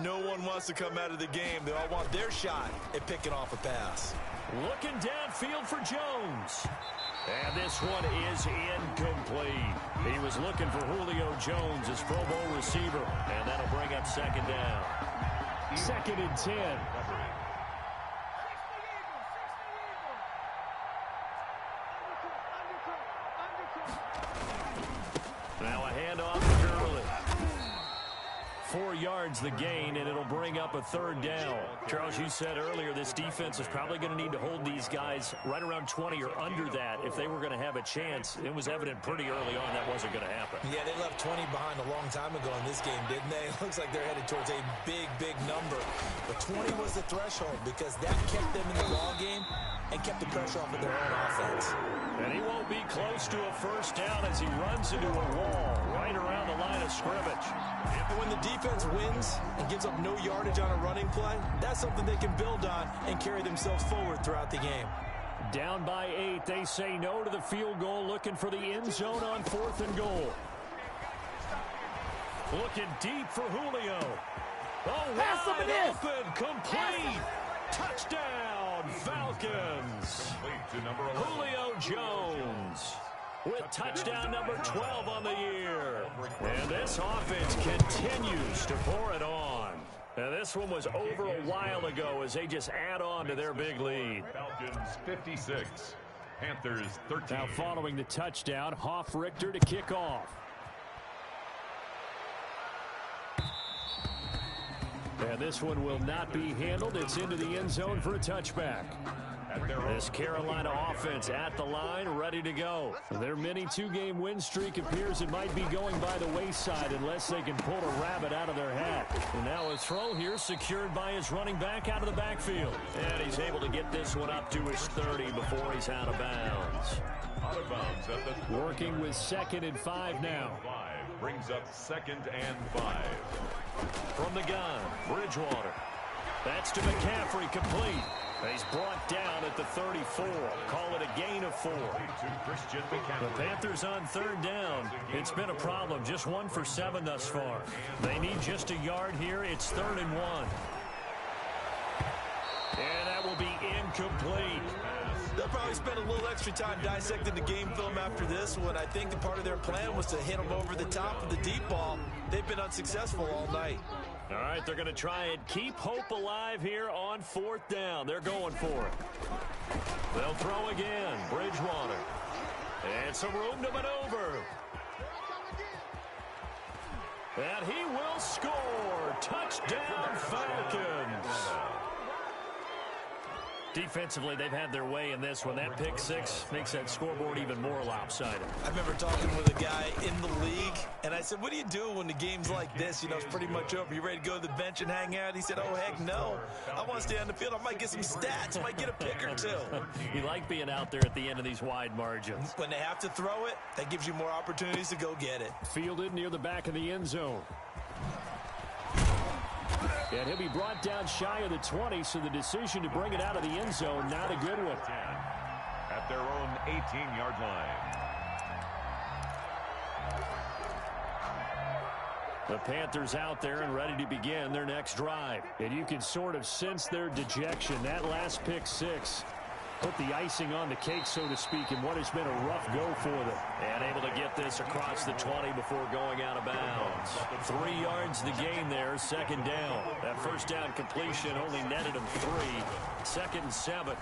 no one wants to come out of the game. They all want their shot at picking off a pass. Looking downfield for Jones. And this one is incomplete. He was looking for Julio Jones, his Pro Bowl receiver, and that'll bring up 2nd down. 2nd and 10. Now a handoff to Gurley. 4 yards the gain, and it'll bring up a 3rd down. Charles, you said earlier this defense is probably going to need to hold these guys right around 20 or under that if they were going to have a chance. It was evident pretty early on that wasn't going to happen. Yeah, they left 20 behind a long time ago in this game, didn't they? It looks like they're headed towards a big number. But 20 was the threshold because that kept them in the ball game and kept the pressure off of their own offense. And he won't be close to a 1st down as he runs into a wall right around the line of scrimmage. And when the defense wins and gives up no yardage on a running play, that's something they can build on and carry themselves forward throughout the game. Down by 8, they say no to the field goal, looking for the end zone on 4th and goal. Looking deep for Julio. Oh, wide open, complete. Touchdown, Falcons. To number 11. Julio Jones. with touchdown number 12 on the year. And this offense continues to pour it on. And this one was over a while ago as they just add on to their big lead. Falcons 56, Panthers 13. Now following the touchdown, Richter to kick off. And this one will not be handled. It's into the end zone for a touchback. This Carolina offense at the line, ready to go. Their mini two-game win streak appears it might be going by the wayside unless they can pull a rabbit out of their hat. And now a throw here secured by his running back out of the backfield. And he's able to get this one up to his 30 before he's out of bounds. Out of bounds at the Working with 2nd and 5 now. Brings up 2nd and 5. From the gun, Bridgewater. That's to McCaffrey, complete. He's brought down at the 34. Call it a gain of 4. The Panthers on 3rd down. It's been a problem. Just 1 for 7 thus far. They need just a yard here. It's 3rd and 1. And that will be incomplete. They'll probably spend a little extra time dissecting the game film after this one. I think the part of their plan was to hit them over the top of the deep ball. They've been unsuccessful all night. All right, they're going to try and keep hope alive here on 4th down. They're going for it. They'll throw again. Bridgewater. And some room to maneuver. And he will score. Touchdown, Falcons. Defensively, they've had their way in this one. That pick 6 makes that scoreboard even more lopsided. I remember talking with a guy in the league, and I said, what do you do when the game's like this? You know, it's pretty much over. You ready to go to the bench and hang out? He said, oh, heck no. I want to stay on the field. I might get some stats. I might get a pick or 2. You like being out there at the end of these wide margins. When they have to throw it, that gives you more opportunities to go get it. Fielded near the back of the end zone. And he'll be brought down shy of the 20, so the decision to bring it out of the end zone, not a good one. At their own 18-yard line. The Panthers out there and ready to begin their next drive. And you can sort of sense their dejection. That last pick 6 put the icing on the cake, so to speak, in what has been a rough go for them. And able to get this across the 20 before going out of bounds. 3 yards the gain there, 2nd down. That 1st down completion only netted them 3. 2nd and 7.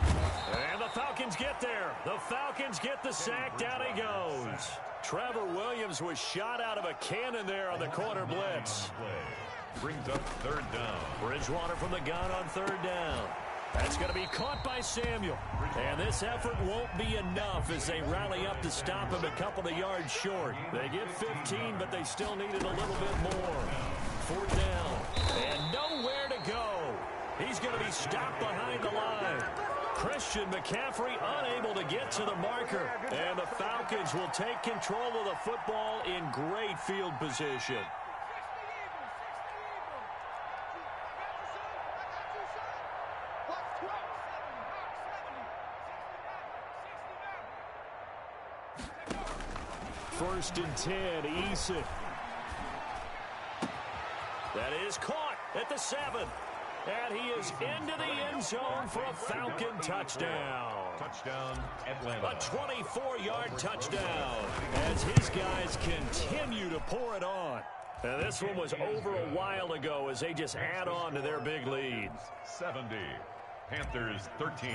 And the Falcons get there. The Falcons get the sack. Down he goes. Trevor Williams was shot out of a cannon there on the corner blitz. Brings up 3rd down. Bridgewater from the gun on 3rd down. That's going to be caught by Samuel. And this effort won't be enough as they rally up to stop him a couple of yards short. They get 15, but they still needed a little bit more. 4th down. And nowhere to go. He's going to be stopped behind the line. Christian McCaffrey unable to get to the marker. And the Falcons will take control of the football in great field position. First and 10, Eason. That is caught at the 7. And he is into the end zone for a Falcon touchdown. Touchdown, Atlanta. A 24-yard touchdown as his guys continue to pour it on. And this one was over a while ago as they just add on to their big lead. 70, Panthers 13.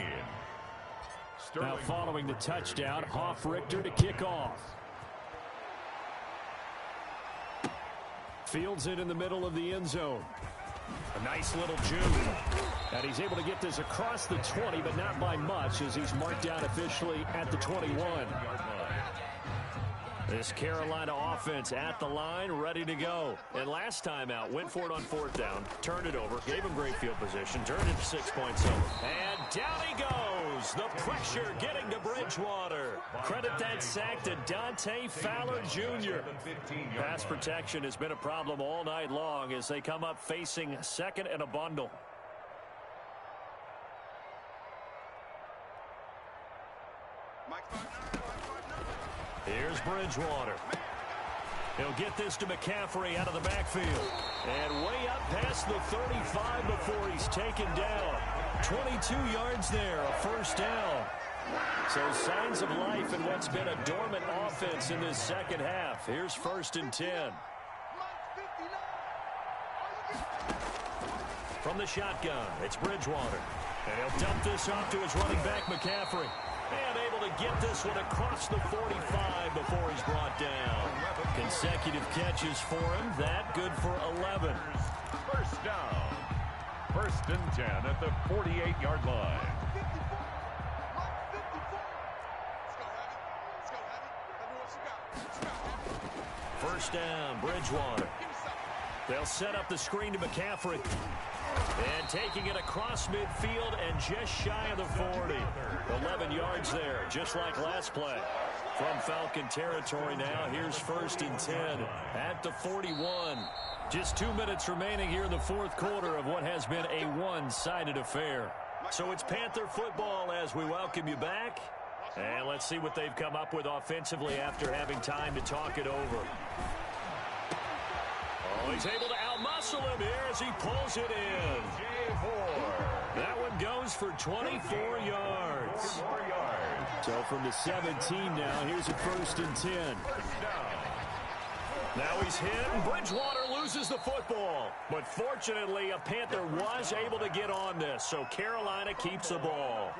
Now following the touchdown, Richter to kick off. Fields it in the middle of the end zone. A nice little juke. And he's able to get this across the 20, but not by much as he's marked down officially at the 21. This Carolina offense at the line, ready to go. And last time out, went for it on 4th down, turned it over, gave him great field position, turned it 6 points over. And down he goes. The pressure getting to Bridgewater. Credit that sack to Dante Fowler Jr. Pass protection has been a problem all night long as they come up facing 2nd and a bundle. Here's Bridgewater. He'll get this to McCaffrey out of the backfield. And way up past the 35 before he's taken down. 22 yards there, a 1st down. So signs of life in what's been a dormant offense in this second half. Here's 1st and 10. From the shotgun, it's Bridgewater. And he'll dump this off to his running back, McCaffrey. And able to get this one across the 45 before he's brought down. Consecutive catches for him. That good for 11. First down. 1st and 10 at the 48-yard line. First down, Bridgewater. They'll set up the screen to McCaffrey. And taking it across midfield and just shy of the 40. 11 yards there, just like last play. From Falcon territory now, here's 1st and 10 at the 41. Just 2 minutes remaining here in the 4th quarter of what has been a one-sided affair. So it's Panther football as we welcome you back. And let's see what they've come up with offensively after having time to talk it over. Oh, he's able to outmuscle him here as he pulls it in. That one goes for 24 yards. So from the 17 now, here's a 1st and 10. Now he's hit, and Bridgewater loses the football. But fortunately, a Panther was able to get on this, so Carolina keeps the ball.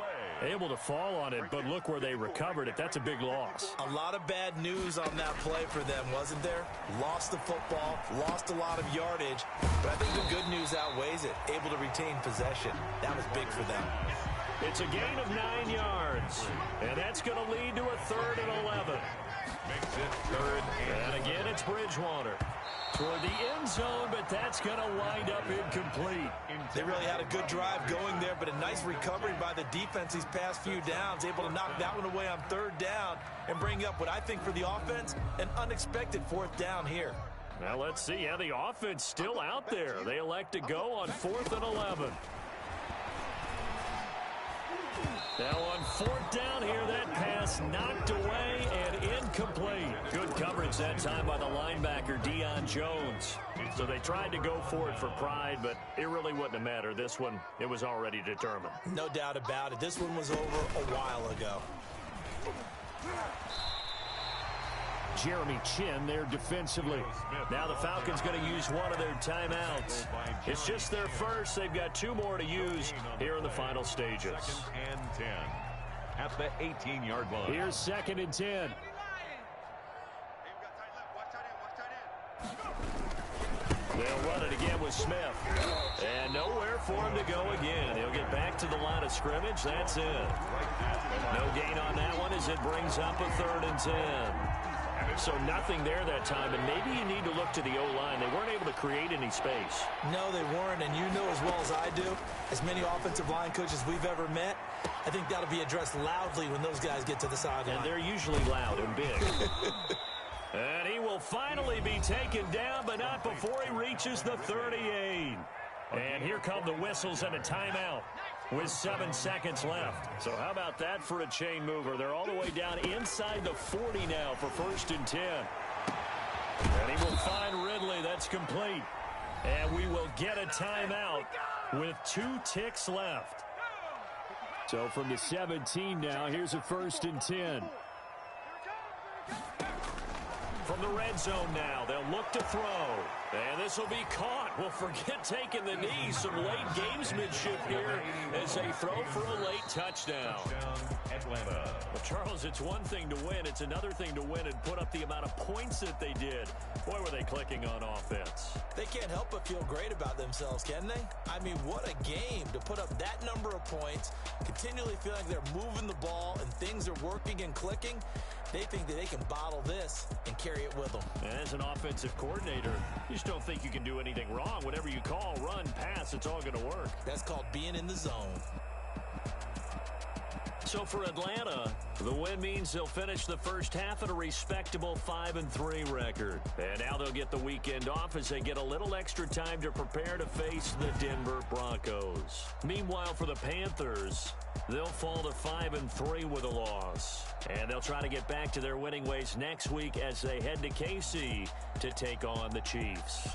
Able to fall on it, but look where they recovered it. That's a big loss. A lot of bad news on that play for them, wasn't there? Lost the football, lost a lot of yardage, but I think the good news outweighs it. Able to retain possession. That was big for them. It's a gain of 9 yards, and that's going to lead to a 3rd and 11. Makes it 3rd and again, it's Bridgewater. Toward the end zone, but that's going to wind up incomplete. They really had a good drive going there, but a nice recovery by the defense these past few downs, able to knock that one away on 3rd down and bring up what I think for the offense, an unexpected 4th down here. Now let's see how the offense still out there. They elect to go on 4th and 11. Now on 4th down here, that pass knocked away and incomplete. Good coverage that time by the linebacker, Deion Jones. So they tried to go for it for pride, but it really wouldn't have mattered. This one, it was already determined. No doubt about it. This one was over a while ago. Jeremy Chin there defensively. Now the Falcons going to use one of their timeouts. It's just their first. They've got 2 more to use here in the final stages. 2nd and 10 at the 18-yard line. Here's 2nd and 10. They'll run it again with Smith. And nowhere for him to go again. He'll get back to the line of scrimmage. That's it. No gain on that one as it brings up a 3rd and 10. So nothing there that time, and maybe you need to look to the O-line. They weren't able to create any space. No, they weren't, and you know as well as I do, as many offensive line coaches we've ever met, I think that'll be addressed loudly when those guys get to the sideline. And they're usually loud and big. And he will finally be taken down, but not before he reaches the 38. And here come the whistles and a timeout with 7 seconds left. So how about that for a chain mover? They're all the way down inside the 40 now for 1st and 10. And he will find Ridley. That's complete. And we will get a timeout with 2 ticks left. So from the 17 now, here's a 1st and 10. From the red zone now, they'll look to throw. And this will be caught. Well, forget taking the knee. Some late gamesmanship here as they throw for a late touchdown. Atlanta. Well, Charles, it's one thing to win. It's another thing to win and put up the amount of points that they did. Boy, were they clicking on offense. They can't help but feel great about themselves, can they? I mean, what a game to put up that number of points, continually feel like they're moving the ball and things are working and clicking. They think that they can bottle this and carry it with them. And as an offensive coordinator, you just don't think you can do anything wrong. Whatever you call, run, pass, it's all going to work. That's called being in the zone. So for Atlanta, the win means they'll finish the first half at a respectable 5-3 record. And now they'll get the weekend off as they get a little extra time to prepare to face the Denver Broncos. Meanwhile, for the Panthers, they'll fall to 5-3 with a loss. And they'll try to get back to their winning ways next week as they head to KC to take on the Chiefs.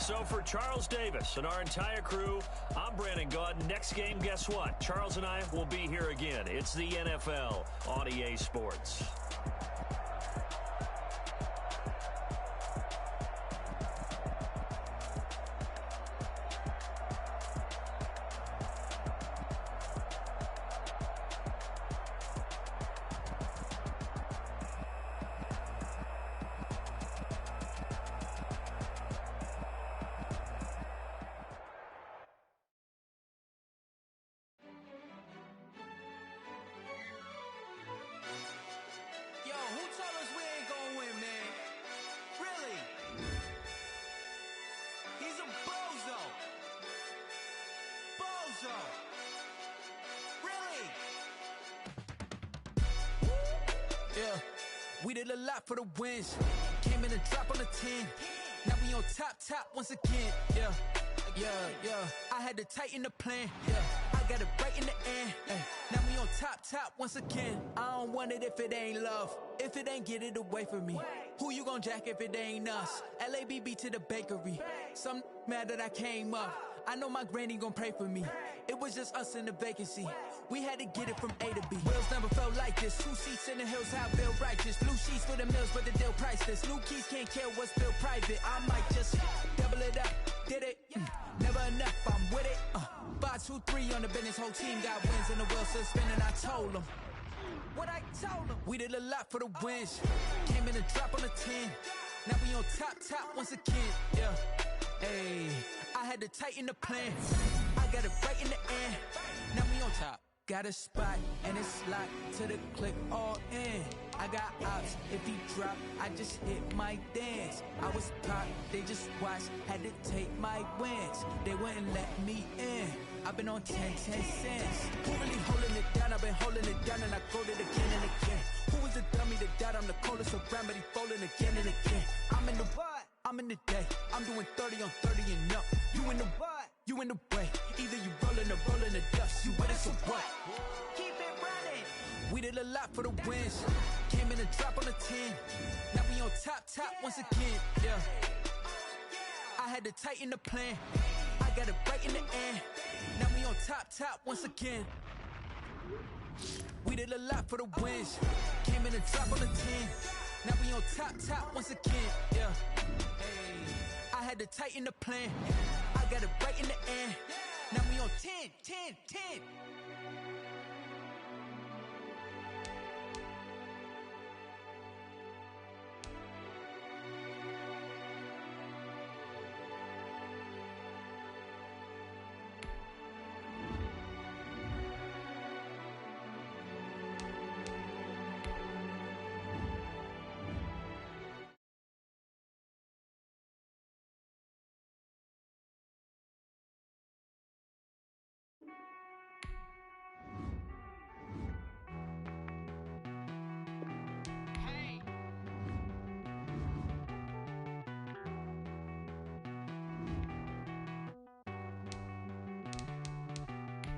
So for Charles Davis and our entire crew, I'm Brandon Gaudin. Next game, guess what? Charles and I will be here again. It's the NFL on EA Sports. We did a lot for the wins. Came in a drop on the 10. Now we on top once again. Yeah. I had to tighten the plan. Yeah, I got it right in the end. Now we on top once again. I don't want it if it ain't love. If it ain't, get it away from me. Who you gon' jack if it ain't us? LABB to the bakery. Some mad that I came up. I know my granny gon' pray for me. It was just us in the vacancy. We had to get it from A to B. Wheels never felt like this. 2 seats in the hills, how I feel righteous. Blue sheets for the mills, but the deal priceless. New keys can't care what's still private. I might just double it up. Did it? Never enough, I'm with it. 5, 2, 3 on the business. Whole team got wins and the wheels still spinning. I told them what I told them. We did a lot for the wins. Came in a drop on the 10. Now we on top once again. Yeah. Hey, I had to tighten the plan. I got it right in the end. Now we on top. Got a spot and it's locked to the click all in. I got ops, if he drop, I just hit my dance. I was caught, they just watched, had to take my wins. They wouldn't let me in. I've been on 10 cents. Who really holding it down? I've been holding it down and I quote it again and again. Who was the dummy that died? I'm the coldest around, but he falling again and again. I'm in the what? I'm in the day. I'm doing 30 on 30 and up. You in the what? You in the way. Either you rolling or rolling the dust. You with us or what? Keep it running. We did a lot for the wins. Came in a drop on the 10. Now we on top once again. Yeah. I had to tighten the plan. I got it right in the end. Now we on top once again. We did a lot for the wins. Came in a drop on the 10. Now we on top once again. Yeah. Hey, I had to tighten the plan. I got it right in the end. Now we on 10.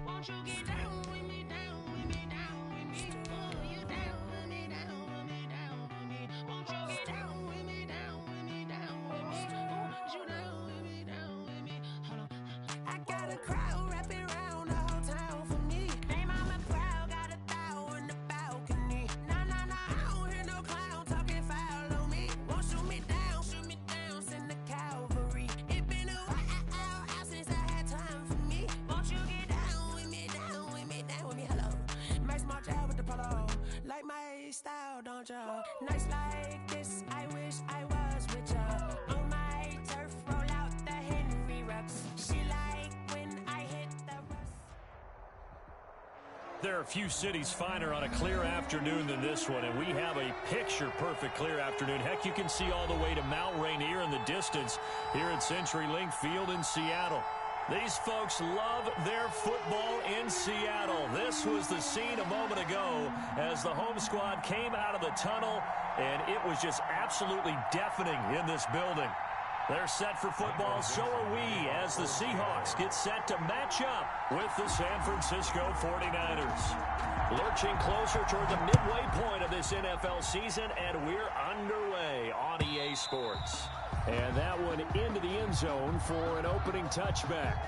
Won't you get down with me, down with me, down with me? Oh, you down with me, down with me, down with me. Won't you get down with me, down with me, down with me? Oh, you down with me, down with me? Hold on. I got a crowd wrapping around the whole town for me. Name on my crowd, got 1,000 in the balcony. Nah, I don't hear no clown talking foul on me. Won't shoot me down, send the cavalry. It been a while since I had time for me. Won't you get down with me, hello. Nice march out with the polo. Like my style, don't ya? Nights like this, I wish I was with ya. On my turf, roll out the Henry Rux. She like when I hit the rust. There are few cities finer on a clear afternoon than this one, and we have a picture-perfect clear afternoon. Heck, you can see all the way to Mount Rainier in the distance here at CenturyLink Field in Seattle. These folks love their football in Seattle. This was the scene a moment ago as the home squad came out of the tunnel, and it was just absolutely deafening in this building. They're set for football, so are we, as the Seahawks get set to match up with the San Francisco 49ers. Lurching closer toward the midway point of this NFL season, and we're underway on EA Sports. And that one into the end zone for an opening touchback.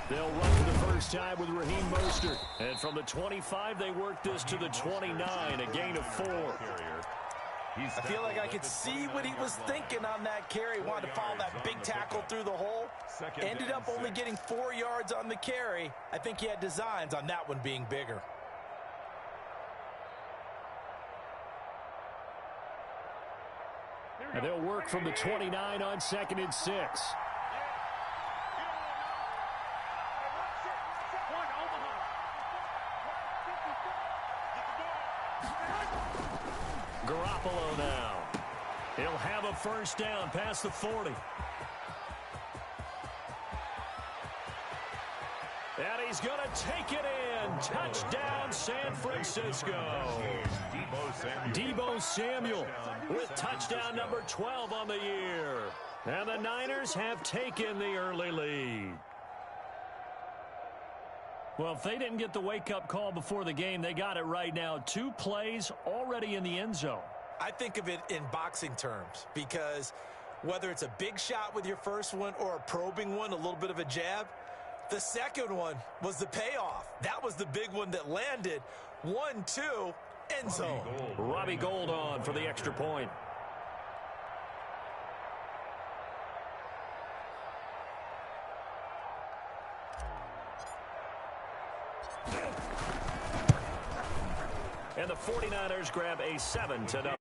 They'll run for the first time with Raheem Mostert. And from the 25, they work this to the 29, a gain of 4. I feel like I could see what he was thinking on that carry. Wanted to follow that big tackle through the hole. Ended up only getting 4 yards on the carry. I think he had designs on that one being bigger. And they'll work from the 29 on 2nd and 6. Garoppolo now. He'll have a first down past the 40. And he's going to take it in. Touchdown, San Francisco. Deebo Samuel with touchdown number 12 on the year. And the Niners have taken the early lead. Well, if they didn't get the wake-up call before the game, they got it right now. 2 plays already in the end zone. I think of it in boxing terms because whether it's a big shot with your first one or a probing one, a little bit of a jab, the second one was the payoff. That was the big one that landed. 1-2, end zone. Robbie Gould on for the extra point. And the 49ers grab a 7-0.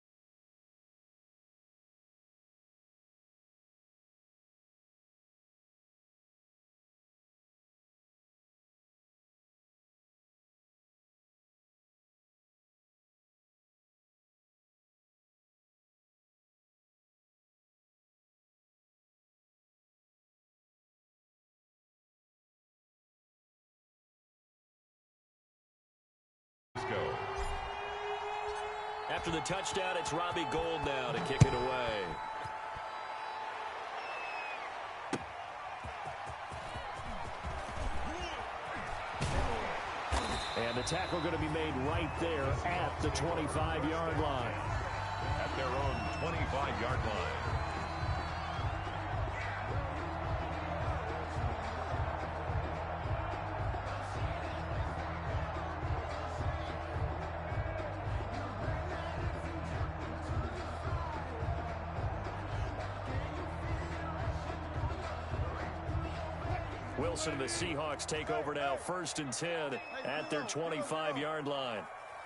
Go. After the touchdown, it's Robbie Gould now to kick it away. And the tackle going to be made right there at the 25-yard line. At their own 25-yard line. Wilson and the Seahawks take over now, 1st and 10 at their 25-yard line.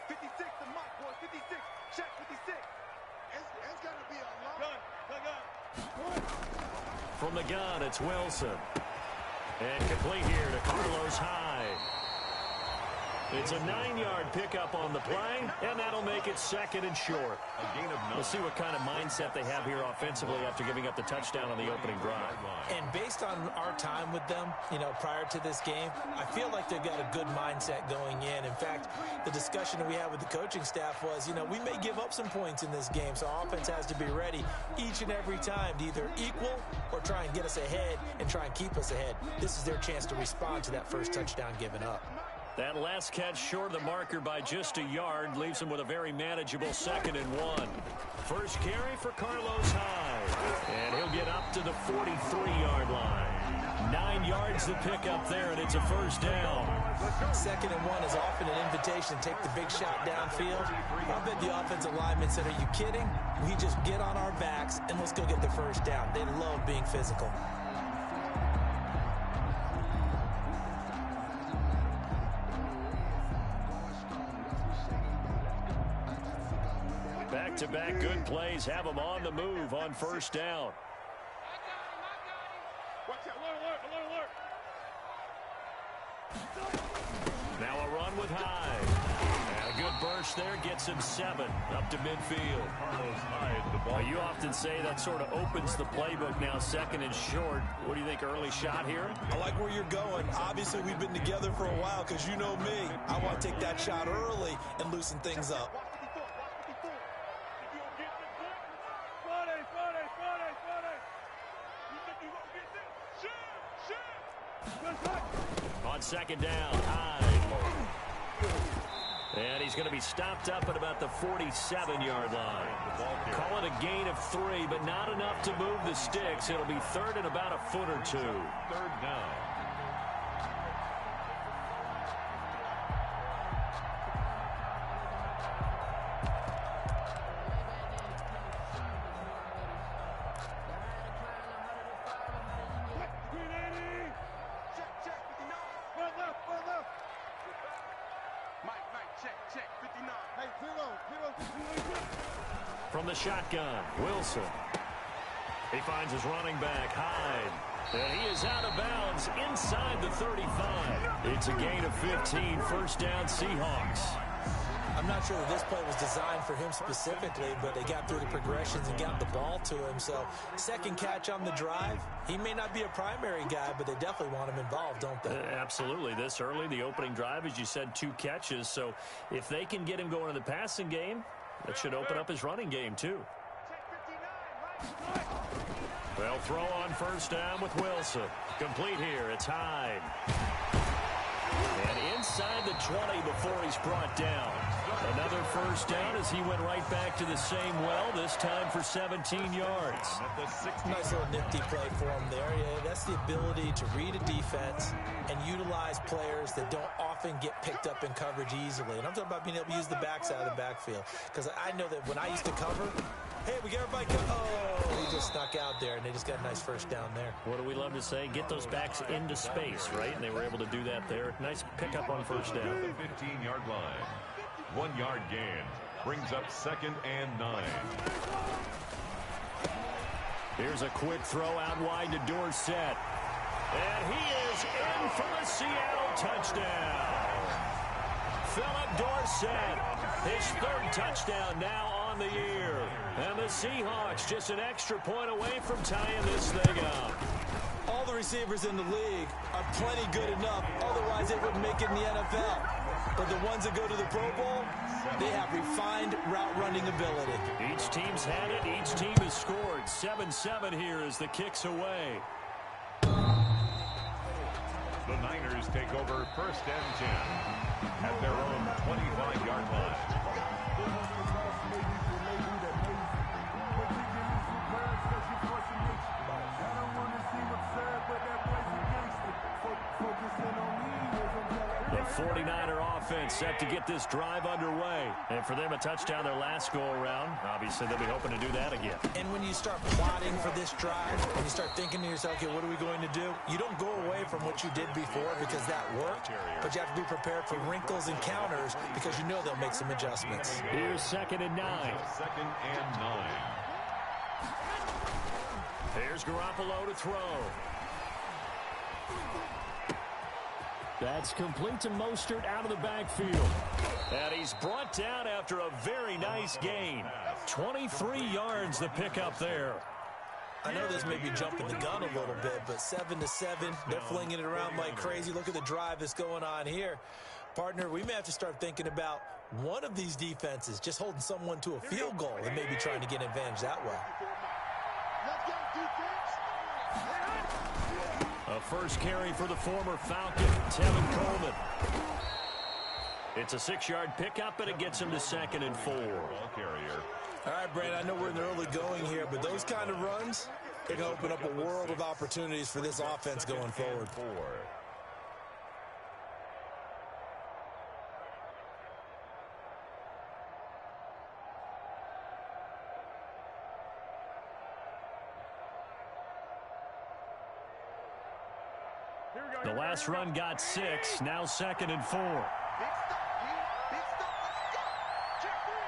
56, the mark, boy. 56. Check 56. It's got to be a long. From the gun, it's Wilson. And complete here to Carlos Hyde. It's a 9-yard pickup on the play, and that'll make it 2nd and short. We'll see what kind of mindset they have here offensively after giving up the touchdown on the opening drive. And based on our time with them, prior to this game, I feel like they've got a good mindset going in. In fact, the discussion that we had with the coaching staff was, we may give up some points in this game, so our offense has to be ready each and every time to either equal or try and get us ahead and try and keep us ahead. This is their chance to respond to that first touchdown given up. That last catch short of the marker by just a yard leaves him with a very manageable 2nd and 1. First carry for Carlos Hyde. And he'll get up to the 43-yard line. 9 yards to pick up there, and it's a first down. 2nd and 1 is often an invitation to take the big shot downfield. I bet the offensive lineman said, are you kidding? We just get on our backs and let's go get the first down. They love being physical. Back-to-back good plays have them on the move on first down. Now a run with Hyde. And a good burst there gets him 7 up to midfield. Carlos Hyde, the ball. You often say that sort of opens the playbook now, 2nd and short. What do you think, early shot here? I like where you're going. Obviously, we've been together for a while because you know me. I want to take that shot early and loosen things up. On 2nd down, Hyde. And he's going to be stopped up at about the 47-yard line. Call it a gain of 3, but not enough to move the sticks. It'll be 3rd and about a foot or 2. 3rd down. From the shotgun, Wilson. He finds his running back, Hyde. And he is out of bounds inside the 35. It's a gain of 15, first down Seahawks. I'm not sure that this play was designed for him specifically, but they got through the progressions and got the ball to him. So, 2nd catch on the drive. He may not be a primary guy, but they definitely want him involved, don't they? Absolutely. This early, the opening drive, as you said, 2 catches. So, if they can get him going in the passing game, that should open up his running game, too. They'll throw on first down with Wilson. Complete here. It's Hyde. And inside the 20 before he's brought down. Another first down as he went right back to the same well, this time for 17 yards. Nice little nifty play for him there. Yeah, that's the ability to read a defense and utilize players that don't often get picked up in coverage easily. And I'm talking about being able to use the backside of the backfield. Because I know that when I used to cover, hey, we got everybody go. Oh, he just snuck out there, and they just got a nice first down there. What do we love to say? Get those backs into space, right? And they were able to do that there. Nice pickup on first down. The 15-yard line. 1 yard gain. Brings up 2nd and 9. Here's a quick throw out wide to Dorsett. And he is in for the Seattle touchdown. Philip Dorsett, his 3rd touchdown now on the year. And the Seahawks just an extra point away from tying this thing up. All the receivers in the league are plenty good enough. Otherwise, they wouldn't make it in the NFL. But the ones that go to the Pro Bowl, they have refined route running ability. Each team's had it. Each team has scored. 7-7 here as the kick's away. The Niners take over 1st and 10 at their own 25-yard line. The 49er offense set to get this drive underway. And for them, a touchdown their last go-around. Obviously, they'll be hoping to do that again. And when you start plotting for this drive, and you start thinking to yourself, okay, what are we going to do? You don't go away from what you did before because that worked, but you have to be prepared for wrinkles and counters because you know they'll make some adjustments. Here's 2nd and 9. 2nd and 9. Here's Garoppolo to throw. That's complete to Mostert out of the backfield. And he's brought down after a very nice gain. 23 yards the pickup there. I know this may be jumping the gun a little bit, but 7-7, they're flinging it around like crazy. Look at the drive that's going on here. Partner, we may have to start thinking about one of these defenses just holding someone to a field goal and maybe trying to get an advantage that way. A first carry for the former Falcon, Tevin Coleman. It's a 6-yard pickup, and it gets him to 2nd and 4. Ball carrier. All right, Brad, I know we're in the early going here, but those kind of runs, It can open up a world of opportunities for this offense going forward. The last run got 6, now 2nd and 4. Big stop, Big stop. Let's go. Check three.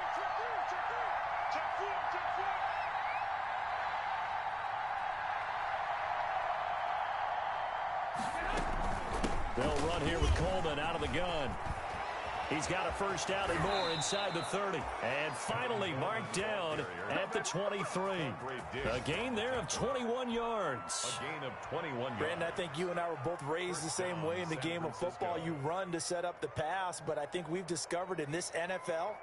They'll run here with Coleman out of the gun. He's got a first down and more inside the 30. And finally marked down at the 23. A gain there of 21 yards. A gain of 21 yards. Brandon, I think you and I were both raised the same way in the game of football. You run to set up the pass, but I think we've discovered in this NFL,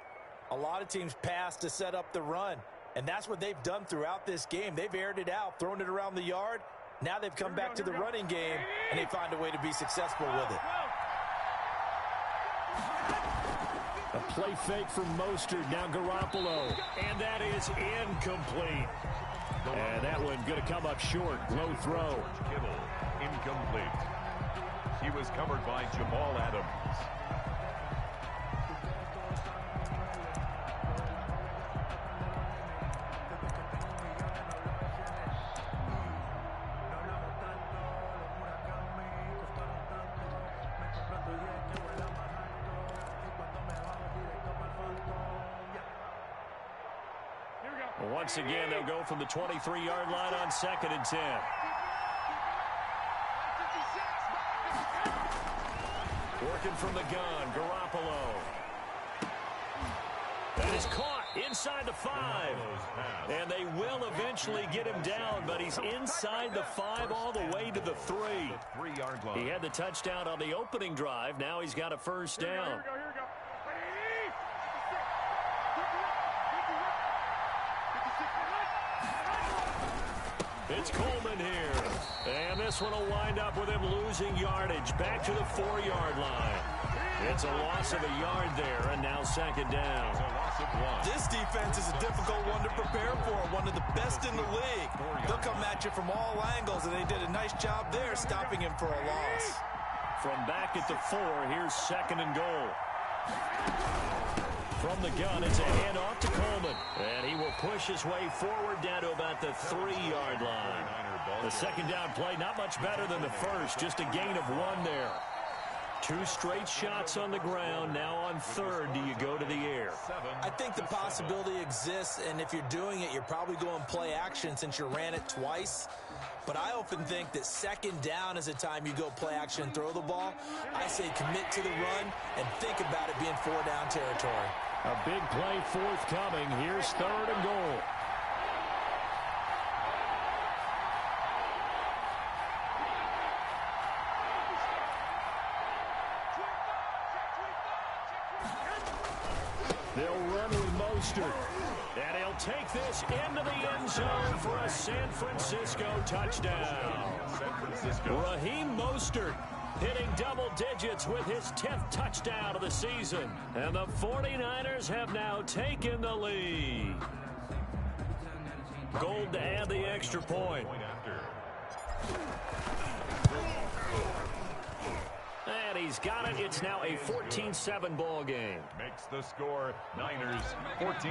a lot of teams pass to set up the run. And that's what they've done throughout this game. They've aired it out, thrown it around the yard. Now they've come back to the running game, and they find a way to be successful with it. A play fake from Mostert, now Garoppolo. And that is incomplete. And that one going to come up short. Low throw. Kittle, incomplete. He was covered by Jamal Adams. Once again, they'll go from the 23-yard line on 2nd and 10. Working from the gun, Garoppolo. That is caught inside the 5. And they will eventually get him down, but he's inside the 5 all the way to the 3. 3-yard line. He had the touchdown on the opening drive. Now he's got a first down. It's Coleman here. And this one will wind up with him losing yardage back to the 4-yard line. It's a loss of a yard there, and now 2nd down. It's a loss of 1. This defense is a difficult one to prepare for, one of the best in the league. They'll come at you from all angles, and they did a nice job there stopping him for a loss. From back at the 4, here's 2nd and goal. From the gun, it's a handoff to Coleman. And he will push his way forward down to about the 3-yard line. The 2nd down play, not much better than the first, just a gain of 1 there. 2 straight shots on the ground. Now on 3rd, do you go to the air? I think the possibility exists, and if you're doing it, you're probably going play action since you ran it twice. But I often think that 2nd down is a time you go play action and throw the ball. I say commit to the run and think about it being 4-down territory. A big play forthcoming. Here's 3rd and goal. They'll run with Mostert. And he'll take this into the end zone for a San Francisco touchdown. Raheem Mostert hitting double digits with his 10th touchdown of the season. And the 49ers have now taken the lead. Gold to add the extra point. And he's got it. It's now a 14-7 ball game. Makes the score Niners 14,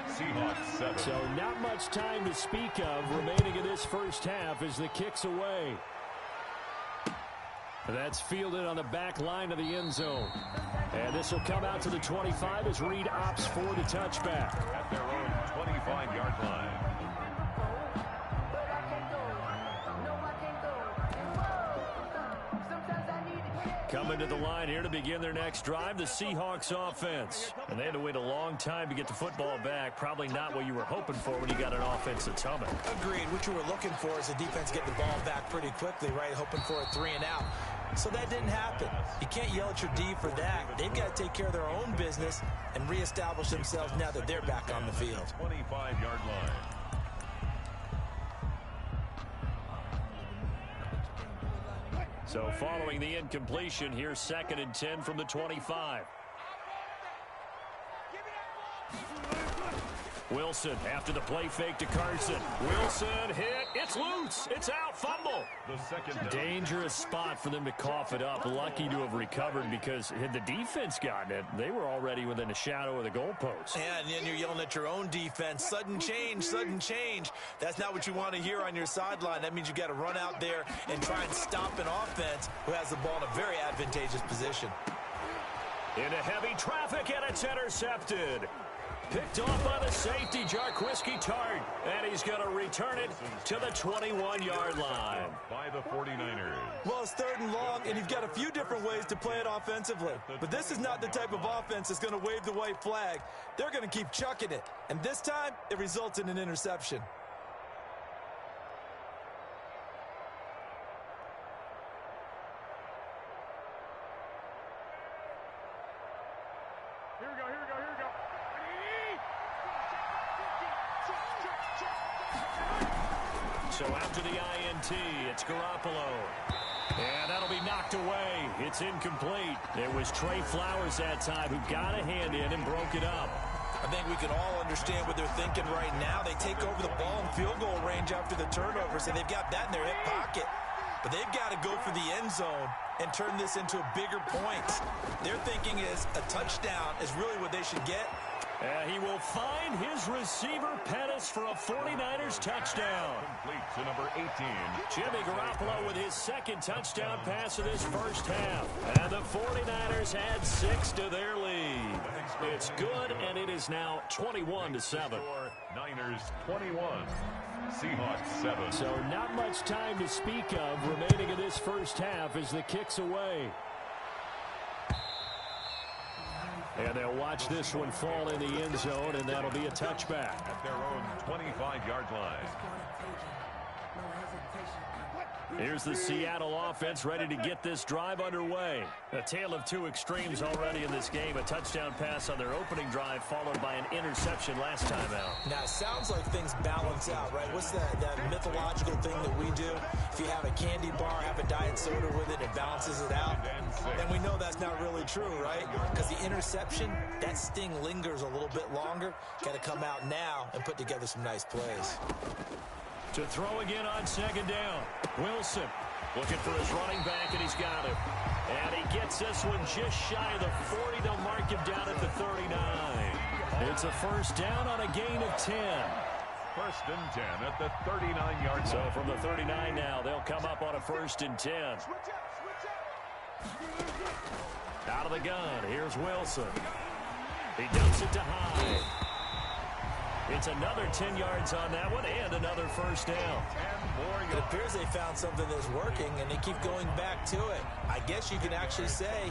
Seahawks 7. So not much time to speak of remaining in this first half as the kick's away. That's fielded on the back line of the end zone. And this will come out to the 25 as Reed opts for the touchback. At their own 25-yard line. Coming to the line here to begin their next drive, the Seahawks offense. And they had to wait a long time to get the football back. Probably not what you were hoping for when you got an offense that's humming. Agreed. What you were looking for is the defense getting the ball back pretty quickly, right? Hoping for a 3 and out. So that didn't happen. You can't yell at your D for that. They've got to take care of their own business and reestablish themselves now that they're back on the field. 25-yard line. So following the incompletion, here's 2nd and 10 from the 25. Wilson after the play fake to Carson. Wilson hit. It's loose. It's out. Fumble. The second down. Dangerous spot for them to cough it up. Lucky to have recovered because had the defense gotten it, they were already within a shadow of the goalpost. Yeah, and then you're yelling at your own defense. Sudden change, sudden change. That's not what you want to hear on your sideline. That means you got to run out there and try and stop an offense who has the ball in a very advantageous position. Into heavy traffic, and it's intercepted. Picked off by the safety, Jarquiski Tart. And he's going to return it to the 21-yard line. By the 49ers. Well, it's 3rd and long, and you've got a few different ways to play it offensively. But this is not the type of offense that's going to wave the white flag. They're going to keep chucking it. And this time, it results in an interception. Here we go. So after the INT, it's Garoppolo. And that'll be knocked away. It's incomplete. It was Trey Flowers that time who got a hand in and broke it up. I think we can all understand what they're thinking right now. They take over the ball in field goal range after the turnover, so they've got that in their hip pocket. But they've got to go for the end zone and turn this into a bigger point. Their thinking is a touchdown is really what they should get. He will find his receiver, Pettis, for a 49ers touchdown. Complete to number 18. Jimmy Garoppolo with his second touchdown pass of this first half. And the 49ers add 6 to their lead. It's good, and it is now 21-7. Niners 21. Seahawks 7. So not much time to speak of remaining in this first half as the kick's away. And they'll watch this one fall in the end zone, and that'll be a touchback. At their own 25-yard line. Here's the Seattle offense ready to get this drive underway. A tale of two extremes already in this game. A touchdown pass on their opening drive followed by an interception last time out. Now, it sounds like things balance out, right? What's that mythological thing that we do? If you have a candy bar, have a diet soda with it, it balances it out. And we know that's not really true, right? Because the interception, that sting lingers a little bit longer. Got to come out now and put together some nice plays. To throw again on second down. Wilson looking for his running back, and he's got him. And he gets this one just shy of the 40. They'll mark him down at the 39. It's a first down on a gain of 10. First and 10 at the 39-yard line. So from the 39 now, they'll come up on a first and 10. Out of the gun, here's Wilson. He dumps it to Hyde. It's another 10 yards on that one and another first down. It appears they found something that's working, and they keep going back to it. I guess you can actually say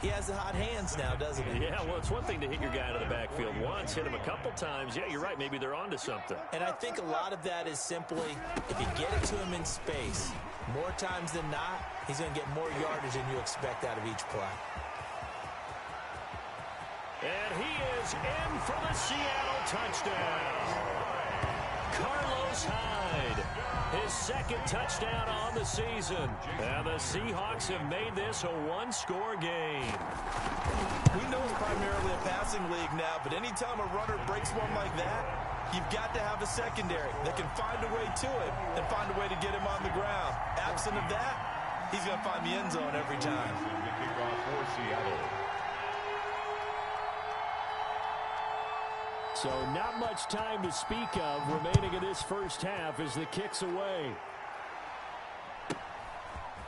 he has the hot hands now, doesn't he? Yeah, well, it's one thing to hit your guy out of the backfield once, hit him a couple times. Yeah, you're right. Maybe they're onto something. And I think a lot of that is simply if you get it to him in space, more times than not, he's going to get more yardage than you expect out of each play. And he is in for the Seattle touchdown. Carlos Hyde, his second touchdown on the season. And the Seahawks have made this a one-score game. We know it's primarily a passing league now, but anytime a runner breaks one like that, you've got to have a secondary that can find a way to it and find a way to get him on the ground. Absent of that, he's going to find the end zone every time. The kickoff for Seattle. So not much time to speak of remaining in this first half as the kick's away.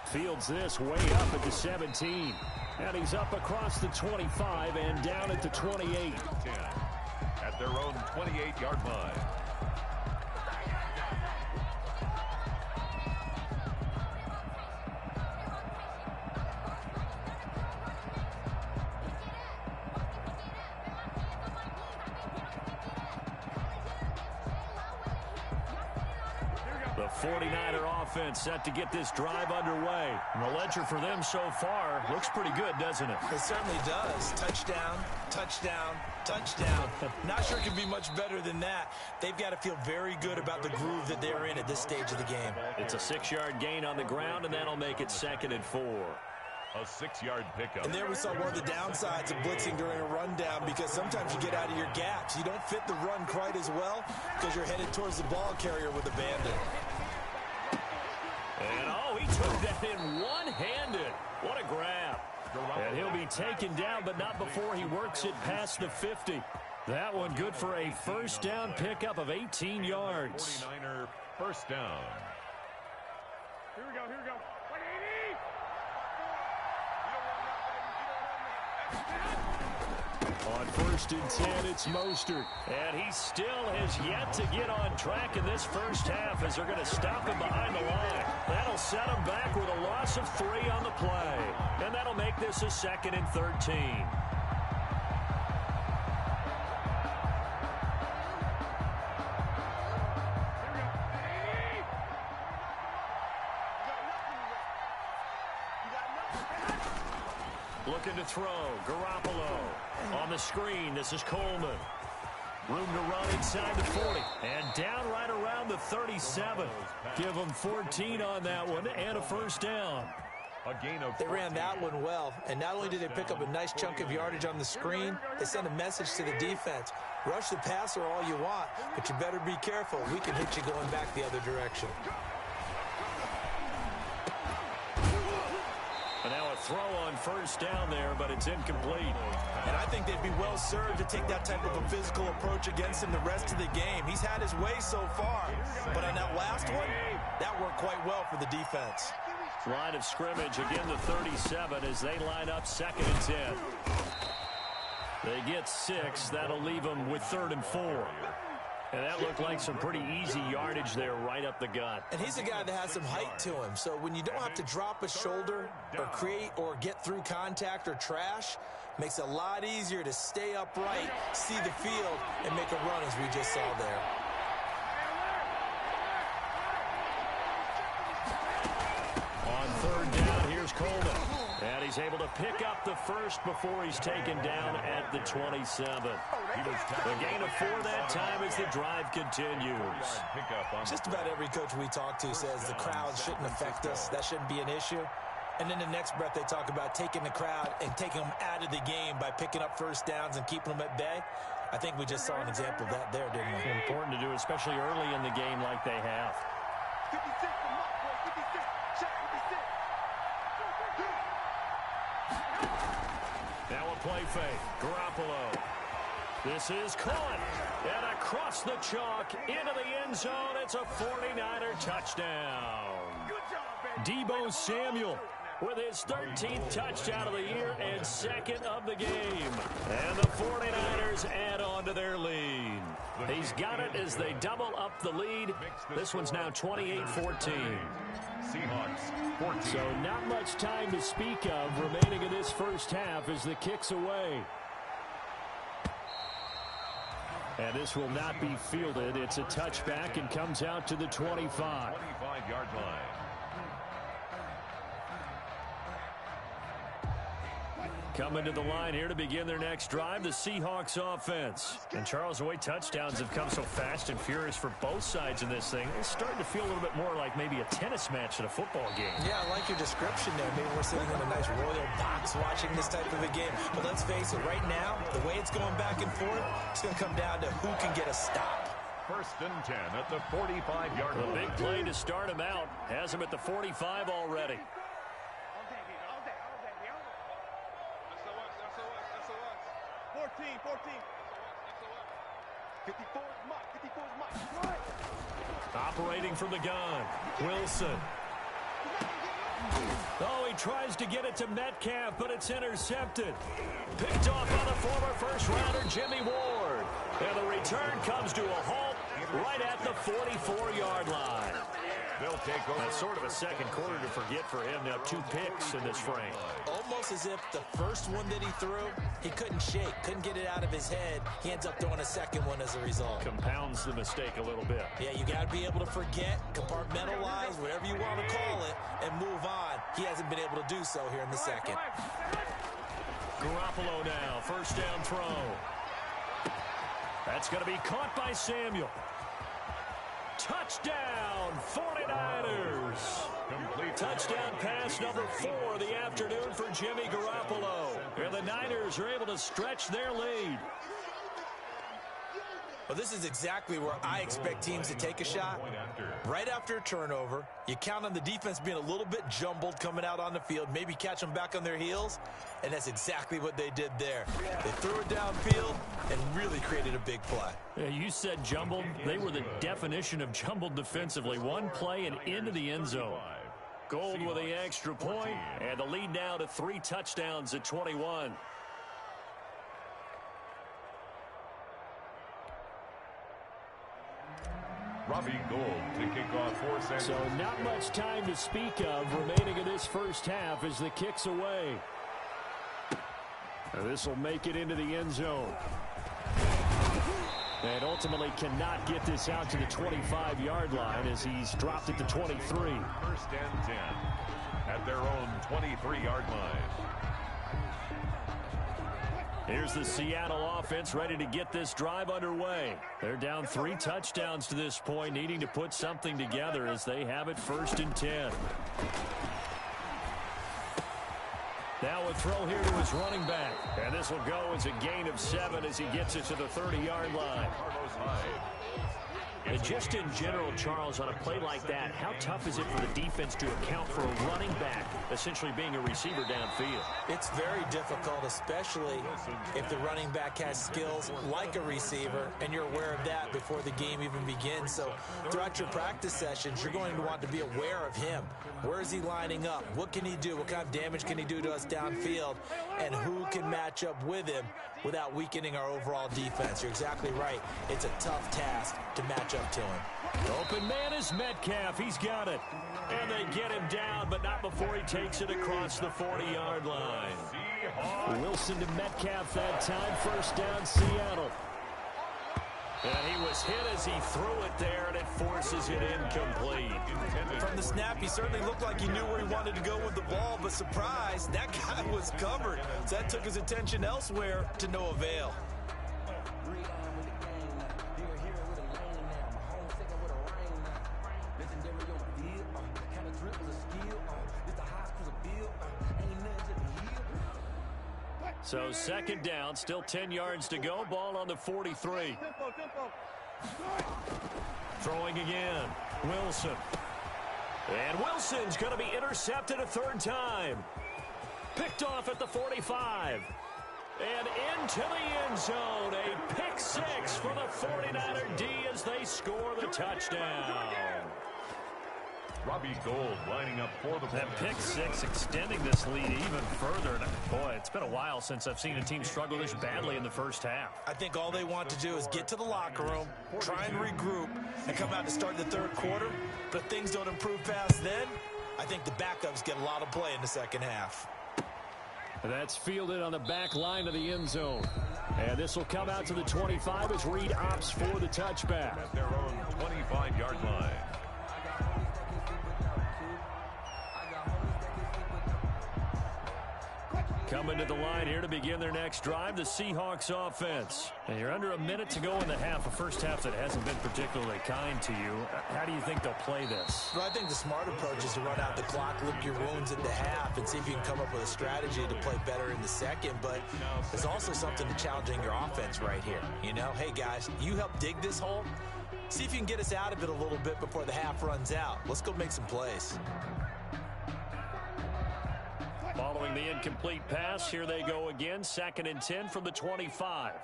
Fields this way up at the 17. And he's up across the 25 and down at the 28. 10 at their own 28-yard line. The 49er offense set to get this drive underway. And the ledger for them so far looks pretty good, doesn't it? It certainly does. Touchdown, touchdown, touchdown. Not sure it can be much better than that. They've got to feel very good about the groove that they're in at this stage of the game. It's a 6-yard gain on the ground, and that'll make it 2nd and 4. A 6-yard pickup. And there we saw one of the downsides of blitzing during a rundown, because sometimes you get out of your gaps. You don't fit the run quite as well because you're headed towards the ball carrier with abandon. And, oh, he took that in one-handed. What a grab. And he'll be taken down, but not before he works it past the 50. That one good for a first down pickup of 18 yards. 49er first down. Here we go, here we go. 180! On first and 10, it's Mostert. And he still has yet to get on track in this first half as they're going to stop him behind the line. That'll set him back with a loss of 3 on the play. And that'll make this a 2nd and 13. Looking to throw. Garoppolo on the screen. This is Coleman. Room to run inside the 40. And down right around the 37. Give them 14 on that one and a first down. A gain of They ran that one well, and not only did they pick up a nice chunk of yardage on the screen, they sent a message to the defense. Rush the passer all you want, but you better be careful. We can hit you going back the other direction. And now a throw on first down there, but it's incomplete. And I think they'd be well served to take that type of a physical approach against him the rest of the game. He's had his way so far, but on that last one, that worked quite well for the defense. Line of scrimmage, again the 37 as they line up 2nd and 10. They get 6. That'll leave them with 3rd and 4. And that looked like some pretty easy yardage there right up the gut. And he's a guy that has some height to him, so when you don't have to drop a shoulder or create or get through contact or trash, makes it a lot easier to stay upright, see the field, and make a run as we just saw there. On 3rd down, here's Coleman. And he's able to pick up the first before he's taken down at the 27. The gain of 4 that time as the drive continues. Just about every coach we talk to says the crowd shouldn't affect us. That shouldn't be an issue. And in the next breath, they talk about taking the crowd and taking them out of the game by picking up first downs and keeping them at bay. I think we just saw an example of that there, didn't we? It's important to do, especially early in the game like they have. 56 for Mark, boy, 56. Check 56. Now a play fake. Garoppolo. This is caught. And across the chalk into the end zone. It's a 49er touchdown. Deebo Samuel with his 13th touchdown of the year and 2nd of the game. And the 49ers add on to their lead. He's got it as they double up the lead. This one's now 28-14. Seahawks 14. So not much time to speak of remaining in this first half as the kick's away. And this will not be fielded. It's a touchback and comes out to the 25. 25-yard line. Coming to the line here to begin their next drive, the Seahawks offense. And Charles, the way touchdowns have come so fast and furious for both sides in this thing, it's starting to feel a little bit more like maybe a tennis match at a football game. Yeah, I like your description there. Maybe we're sitting in a nice royal box watching this type of a game. But let's face it, right now, the way it's going back and forth, it's going to come down to who can get a stop. 1st and 10 at the 45-yard line. The big play to start him out has him at the 45 already. 14. 54 is Mike. 54 is Mike. Operating from the gun, Wilson. Oh, he tries to get it to Metcalf, but it's intercepted. Picked off by the former first-rounder Jimmy Ward. And the return comes to a halt right at the 44-yard line. They'll take over. That's sort of a second quarter to forget for him. Now 2 picks in this frame. Almost as if the first one that he threw, he couldn't shake, couldn't get it out of his head. He ends up throwing a second one as a result. Compounds the mistake a little bit. Yeah, you got to be able to forget, compartmentalize, whatever you want to call it, and move on. He hasn't been able to do so here in the second. Garoppolo now, first down throw. That's going to be caught by Samuel. Touchdown, 49ers. Touchdown pass number 4 of the afternoon for Jimmy Garoppolo. And the Niners are able to stretch their lead. Well, this is exactly where I expect teams to take a shot. Right after a turnover, you count on the defense being a little bit jumbled coming out on the field, maybe catch them back on their heels, and that's exactly what they did there. They threw it downfield and really created a big play. Yeah, you said jumbled. They were the definition of jumbled defensively. One play and into the end zone. Gold with the extra point, and the lead now to 3 touchdowns at 21. Robbie Gould to kick off for San So not much time to speak of remaining in this first half as the kick's away. This will make it into the end zone. And ultimately cannot get this out to the 25-yard line as he's dropped it to 23. First and 10 at their own 23-yard line. Here's the Seattle offense ready to get this drive underway. They're down 3 touchdowns to this point, needing to put something together as they have it first and 10. Now a throw here to his running back. And this will go as a gain of 7 as he gets it to the 30-yard line. And just in general, Charles, on a play like that, how tough is it for the defense to account for a running back essentially being a receiver downfield? It's very difficult, especially if the running back has skills like a receiver, and you're aware of that before the game even begins. So throughout your practice sessions, you're going to want to be aware of him. Where is he lining up? What can he do? What kind of damage can he do to us downfield? And who can match up with him without weakening our overall defense? You're exactly right. It's a tough task to match up to him. Open man is Metcalf. He's got it. And they get him down, but not before he takes it across the 40-yard line. Wilson to Metcalf that time. First down, Seattle. And he was hit as he threw it there, and it forces it incomplete. From the snap, he certainly looked like he knew where he wanted to go with the ball, but surprise, that guy was covered. So that took his attention elsewhere to no avail. So second down, still 10 yards to go. Ball on the 43. Throwing again. Wilson. And Wilson's going to be intercepted a third time. Picked off at the 45. And into the end zone. A pick 6 for the 49er D as they score the touchdown. Robbie Gould lining up for the That pick 6 extending this lead even further. And boy, it's been a while since I've seen a team struggle this badly in the first half. I think all they want to do is get to the locker room, try and regroup, and come out to start the third quarter. But if things don't improve fast then, I think the backups get a lot of play in the second half. That's fielded on the back line of the end zone. And this will come out to the 25 as Reed opts for the touchback. at their own 25-yard line. Coming to the line here to begin their next drive, the Seahawks offense. And you're under a minute to go in the half, a first half that hasn't been particularly kind to you. How do you think they'll play this? Well, I think the smart approach is to run out the clock, lick your wounds at the half, and see if you can come up with a strategy to play better in the second. But there's also something to challenging your offense right here. You know, hey, guys, you help dig this hole. See if you can get us out of it a little bit before the half runs out. Let's go make some plays. Following the incomplete pass, here they go again. 2nd and 10 from the 25.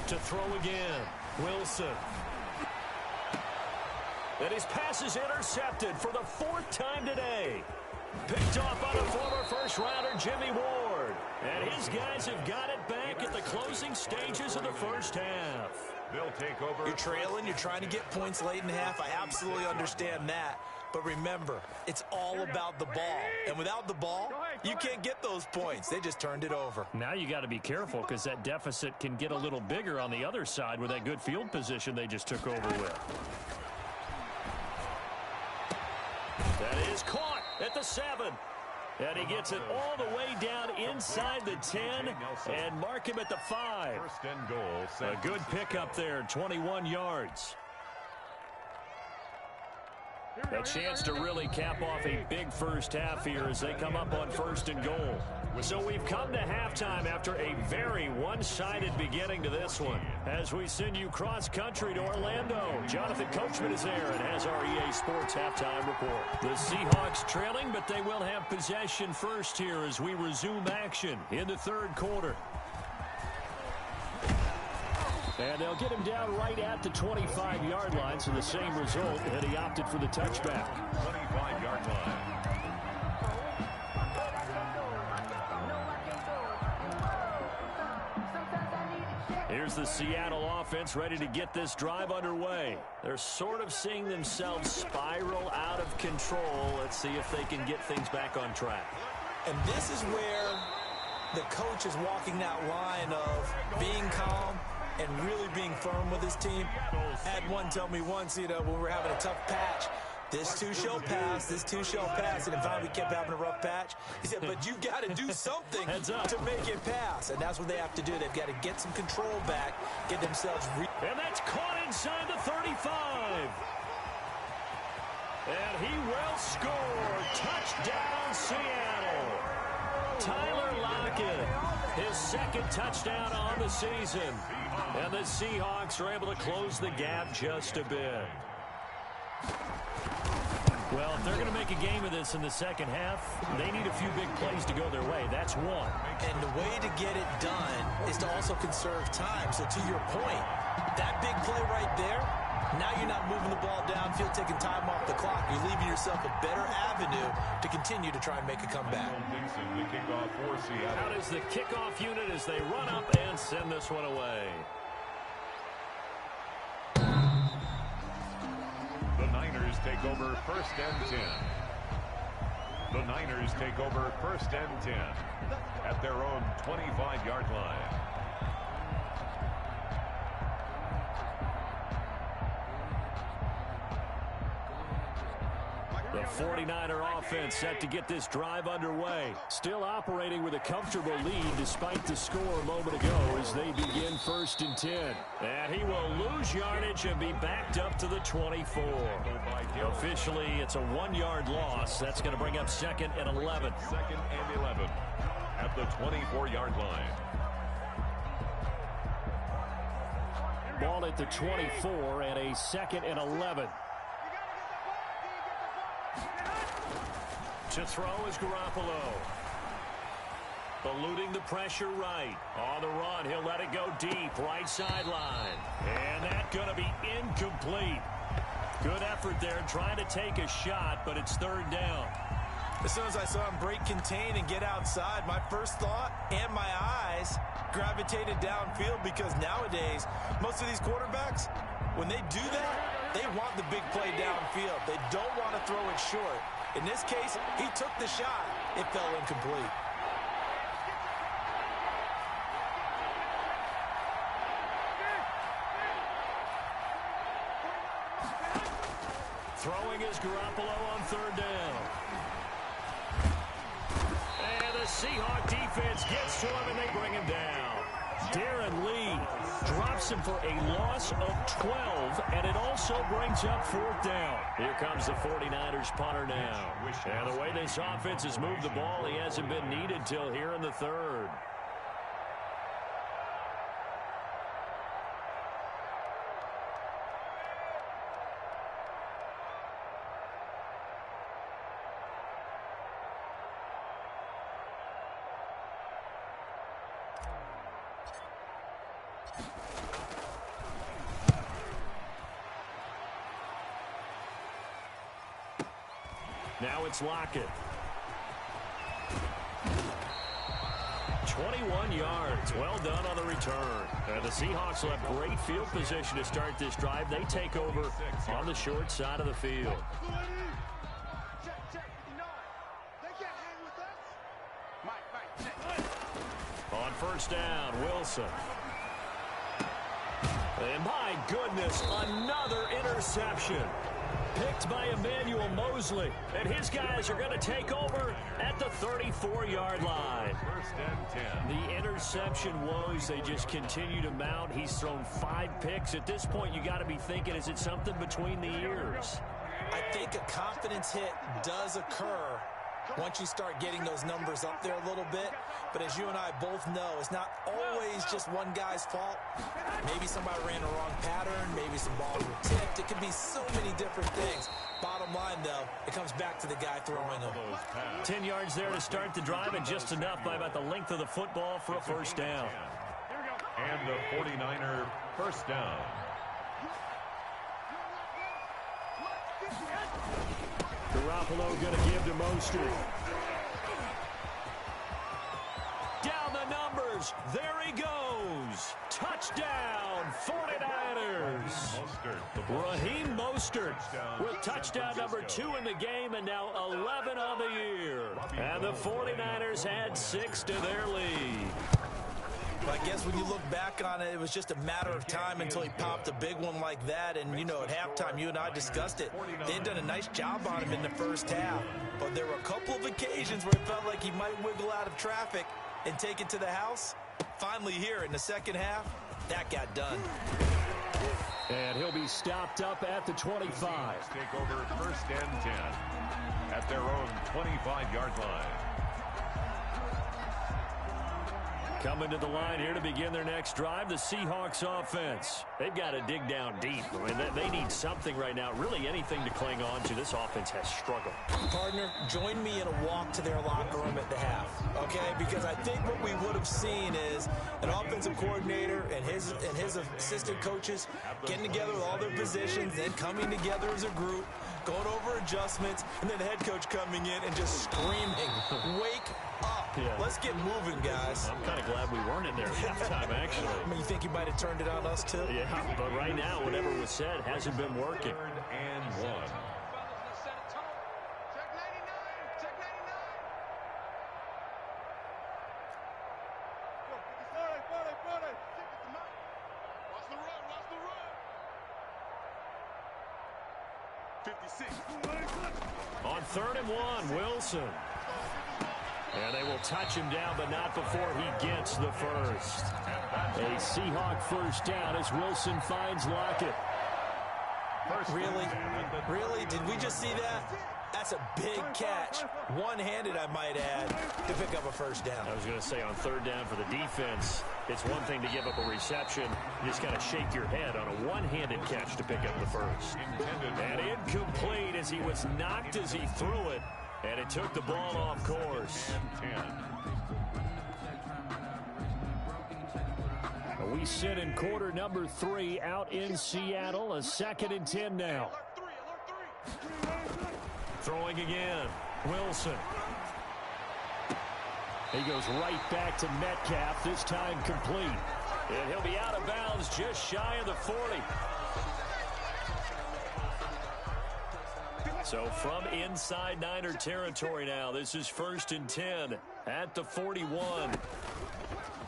To throw again, Wilson. And his pass is intercepted for the 4th time today. Picked off by the former first-rounder Jimmy Ward. And his guys have got it back at the closing stages of the first half. They'll take over. You're trailing. You're trying to get points late in the half. I absolutely understand that. But remember, it's all about the ball. And without the ball, you can't get those points. They just turned it over. Now you got to be careful because that deficit can get a little bigger on the other side with that good field position they just took over with. That is caught at the 7. And he gets it all the way down inside the 10 and mark him at the 5. First and goal. A good pickup there, 21 yards. A chance to really cap off a big first half here as they come up on first and goal. So we've come to halftime after a very one-sided beginning to this one. As we send you cross-country to Orlando, Jonathan Coachman is there and has our EA Sports halftime report. The Seahawks trailing, but they will have possession first here as we resume action in the third quarter. And they'll get him down right at the 25-yard line, so the same result, and he opted for the touchback. 25-yard line. Here's the Seattle offense ready to get this drive underway. They're sort of seeing themselves spiral out of control. Let's see if they can get things back on track. And this is where the coach is walking that line of being calm and really being firm with his team. I had one tell me once, when we were having a tough patch, this too shall pass, this too shall pass, and in fact we kept having a rough patch. He said, but you got to do something to make it pass, and that's what they have to do. They've got to get some control back, get themselves and that's caught inside the 35. And he will score. Touchdown, Seattle. Tyler Lockett, his second touchdown on the season. And the Seahawks are able to close the gap just a bit. Well, if they're going to make a game of this in the second half, they need a few big plays to go their way. That's one. And the way to get it done is to also conserve time. So to your point, that big play right there, now you're not moving the ball downfield, taking time off the clock. You're leaving yourself a better avenue to continue to try and make a comeback. Out is the kickoff unit as they run up and send this one away. The Niners take over first and 10. The Niners take over first and 10 at their own 25-yard line. The 49er offense set to get this drive underway. Still operating with a comfortable lead despite the score a moment ago as they begin first and 10. And he will lose yardage and be backed up to the 24. Officially, it's a 1-yard loss. That's going to bring up second and 11. Second and 11 at the 24-yard line. Ball at the 24 and a second and 11. To throw is Garoppolo. Eluding the pressure right. On the run, he'll let it go deep. Right sideline. And that's going to be incomplete. Good effort there trying to take a shot, but it's third down. As soon as I saw him break contain and get outside, my first thought and my eyes gravitated downfield because nowadays, most of these quarterbacks, when they do that, they want the big play downfield. They don't want to throw it short. In this case, he took the shot. It fell incomplete. Throwing is Garoppolo on third down. And the Seahawk defense gets to him and they bring him down. Darren Lee drops him for a loss of 12, and it also brings up fourth down. Here comes the 49ers punter now. And the way this offense has moved the ball, he hasn't been needed till here in the third. Now it's Lockett. 21 yards. Well done on the return. And the Seahawks will have great field position to start this drive. They take over on the short side of the field. On first down, Wilson. And my goodness, another interception. picked by Emmanuel Mosley. And his guys are going to take over at the 34-yard line. First and 10. The interception woes, they just continue to mount. He's thrown 5 picks. At this point, you got to be thinking, is it something between the ears? I think a confidence hit does occur once you start getting those numbers up there a little bit. But as you and I both know, it's not always just one guy's fault. Maybe somebody ran the wrong pattern. Maybe some balls were tipped. It could be so many different things. Bottom line, though, it comes back to the guy throwing them. 10 yards there to start the drive, and just enough by about the length of the football for a first down. And the 49er first down. Garoppolo going to give to Mostert. Down the numbers. There he goes. Touchdown, 49ers. Raheem Mostert with touchdown number 2 in the game, and now 11 on the year. And the 49ers add 6 to their lead. But I guess when you look back on it, it was just a matter of time until he popped a big one like that. And, you know, at halftime, you and I discussed it. They had done a nice job on him in the first half. But there were a couple of occasions where it felt like he might wiggle out of traffic and take it to the house. Finally here in the second half, that got done. And he'll be stopped up at the 25. Take over first and 10 at their own 25-yard line. Coming to the line here to begin their next drive, the Seahawks offense. They've got to dig down deep. I mean, they need something right now, really anything to cling on to. This offense has struggled. Partner, join me in a walk to their locker room at the half, okay? Because I think what we would have seen is an offensive coordinator and his assistant coaches getting together with all their positions, then coming together as a group, going over adjustments, and then the head coach coming in and just screaming, wake up. Yeah. Let's get moving, guys. I'm kind of glad we weren't in there at halftime, actually. I mean, you think you might have turned it on us, too? Yeah, but right now, whatever was said hasn't been working. Third and 1. Check 99. Check 99. Go, 40. Watch the run. Watch the run. 56. On 3rd and 1, Wilson. And they will touch him down, but not before he gets the first. A Seahawk first down as Wilson finds Lockett. Really? Really? Did we just see that? That's a big catch. One-handed, I might add, to pick up a first down. I was going to say on 3rd down for the defense, it's one thing to give up a reception. You just got to shake your head on a one-handed catch to pick up the first. And incomplete as he was knocked as he threw it. And it took the ball off course. We sit in quarter number 3 out in Seattle. A 2nd and 10 now. Throwing again. Wilson. He goes right back to Metcalf, this time complete. And he'll be out of bounds just shy of the 40. So from inside Niner territory now, this is 1st and 10 at the 41.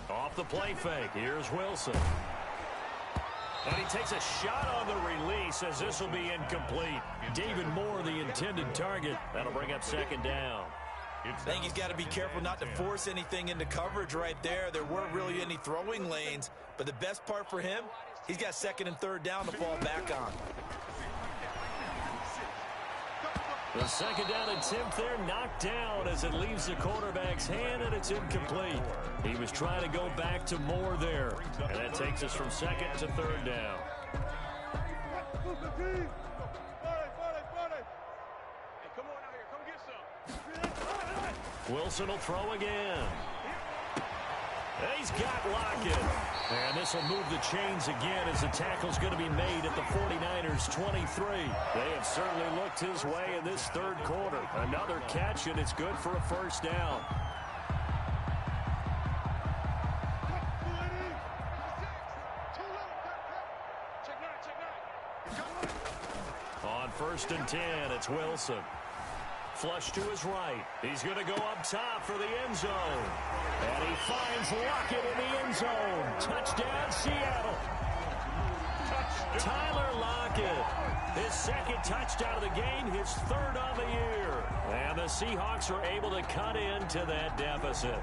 Off the play fake, here's Wilson. And he takes a shot on the release as this will be incomplete. David Moore, the intended target. That'll bring up 2nd down. I think he's got to be careful not to force anything into coverage right there. There weren't really any throwing lanes. But the best part for him, he's got 2nd and 3rd down to fall back on. The 2nd down attempt there knocked down as it leaves the quarterback's hand, and it's incomplete. He was trying to go back to Moore there. And that takes us from 2nd to 3rd down. Wilson will throw again. And he's got Lockett. And this will move the chains again as the tackle's going to be made at the 49ers 23. They have certainly looked his way in this 3rd quarter. Another catch, and it's good for a first down. On 1st and 10, it's Wilson. Flush to his right. He's going to go up top for the end zone. And he finds Lockett in the end zone. Touchdown, Seattle. Touchdown. Tyler Lockett, his second touchdown of the game, his third on the year. And the Seahawks are able to cut into that deficit.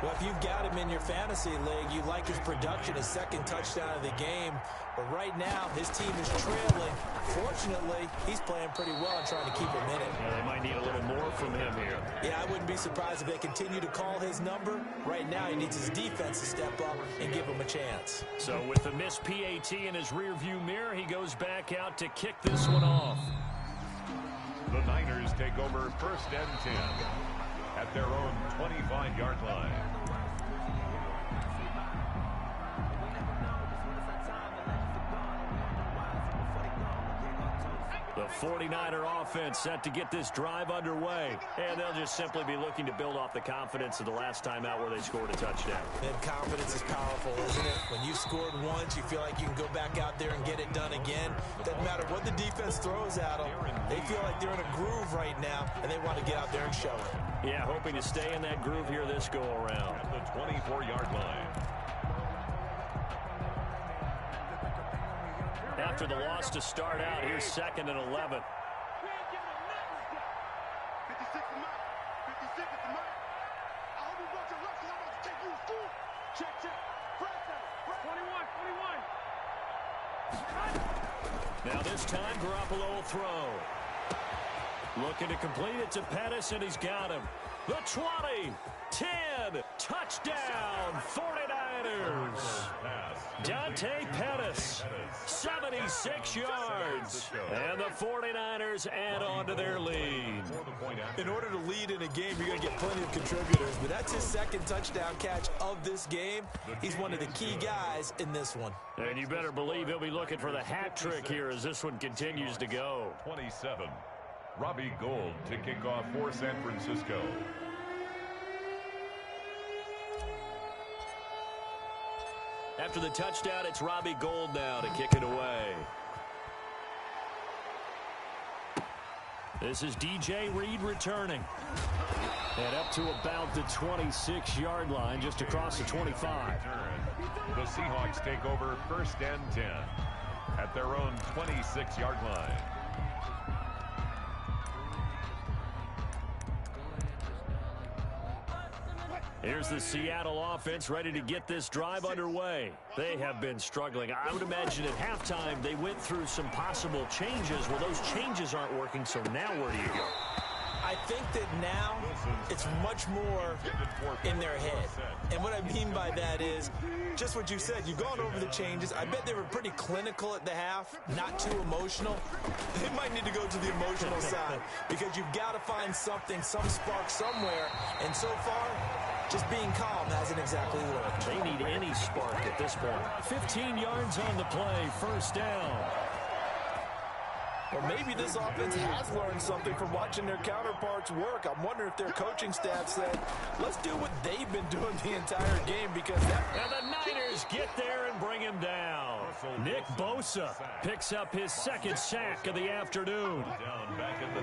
Well, if you've got him in your fantasy league, you like his production, his second touchdown of the game. But right now, his team is trailing. Fortunately, he's playing pretty well and trying to keep him in it. Yeah, they might need a little more from him here. Yeah, I wouldn't be surprised if they continue to call his number. Right now, he needs his defense to step up and give him a chance. So with the missed PAT in his rearview mirror, he goes back out to kick this one off. The Niners take over 1st and 10 at their own 25-yard line. The 49er offense set to get this drive underway. And they'll just simply be looking to build off the confidence of the last time out where they scored a touchdown. And confidence is powerful, isn't it? When you've scored once, you feel like you can go back out there and get it done again. Doesn't matter what the defense throws at them. They feel like they're in a groove right now, and they want to get out there and show it. Yeah, hoping to stay in that groove here this go-around. At the 24-yard line. After the loss to start out, here's 2nd and 11. 56 is mine. 56 is mine. I hope you brought your lunch because I'm about to take you to school. Check, check. Press that. 21, 21. Now this time, Garoppolo will throw. Looking to complete it to Pettis, and he's got him. The 20, 10, touchdown, 49ers. Dante Pettis, 76 yards. And the 49ers add on to their lead. In order to lead in a game, you're going to get plenty of contributors, but that's his second touchdown catch of this game. He's one of the key guys in this one. And you better believe he'll be looking for the hat trick here as this one continues to go. 27, Robbie Gould to kick off for San Francisco. After the touchdown, it's Robbie Gould now to kick it away. This is DJ Reed returning. And up to about the 26-yard line, just across the 25. The Seahawks take over 1st and 10 at their own 26-yard line. Here's the Seattle offense ready to get this drive underway. They have been struggling. I would imagine at halftime they went through some possible changes. Well, those changes aren't working, so now where do you go? I think that now it's much more in their head. And what I mean by that is just what you said. You've gone over the changes. I bet they were pretty clinical at the half, not too emotional. They might need to go to the emotional side because you've got to find something, some spark somewhere. And so far, just being calm hasn't exactly worked. They need any spark at this point. 15 yards on the play, 1st down. Or maybe this offense has learned something from watching their counterparts work. I'm wondering if their coaching staff said, let's do what they've been doing the entire game because that... And the Niners get there and bring him down. Nick Bosa picks up his 2nd sack of the afternoon.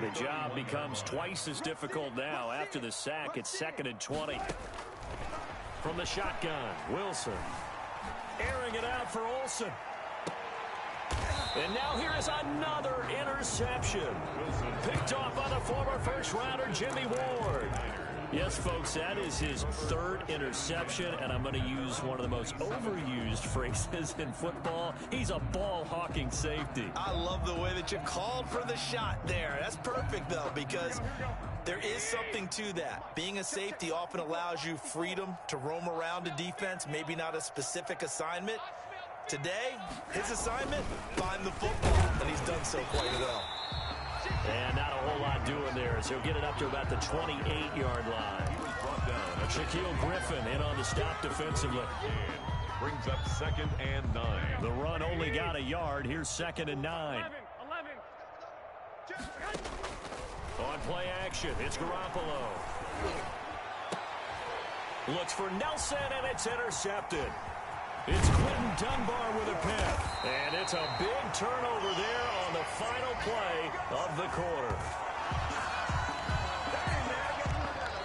The job becomes twice as difficult now. After the sack, it's 2nd and 20. From the shotgun, Wilson. Airing it out for Olsen. And now here is another interception. Picked off by the former first-rounder Jimmy Ward. Yes, folks, that is his 3rd interception, and I'm going to use one of the most overused phrases in football. He's a ball-hawking safety. I love the way that you called for the shot there. That's perfect, though, because there is something to that. Being a safety often allows you freedom to roam around a defense, maybe not a specific assignment. Today, his assignment, find the football, and he's done so quite well. And not a whole lot doing there, so he'll get it up to about the 28-yard line. Shaquille Griffin in on the stop defensively. Brings up 2nd and 9. The run only got a yard. Here's 2nd and 9. 11. On play action, it's Garoppolo. Looks for Nelson, and it's intercepted. It's Quentin Dunbar with a pick. And it's a big turnover there on the final play of the quarter.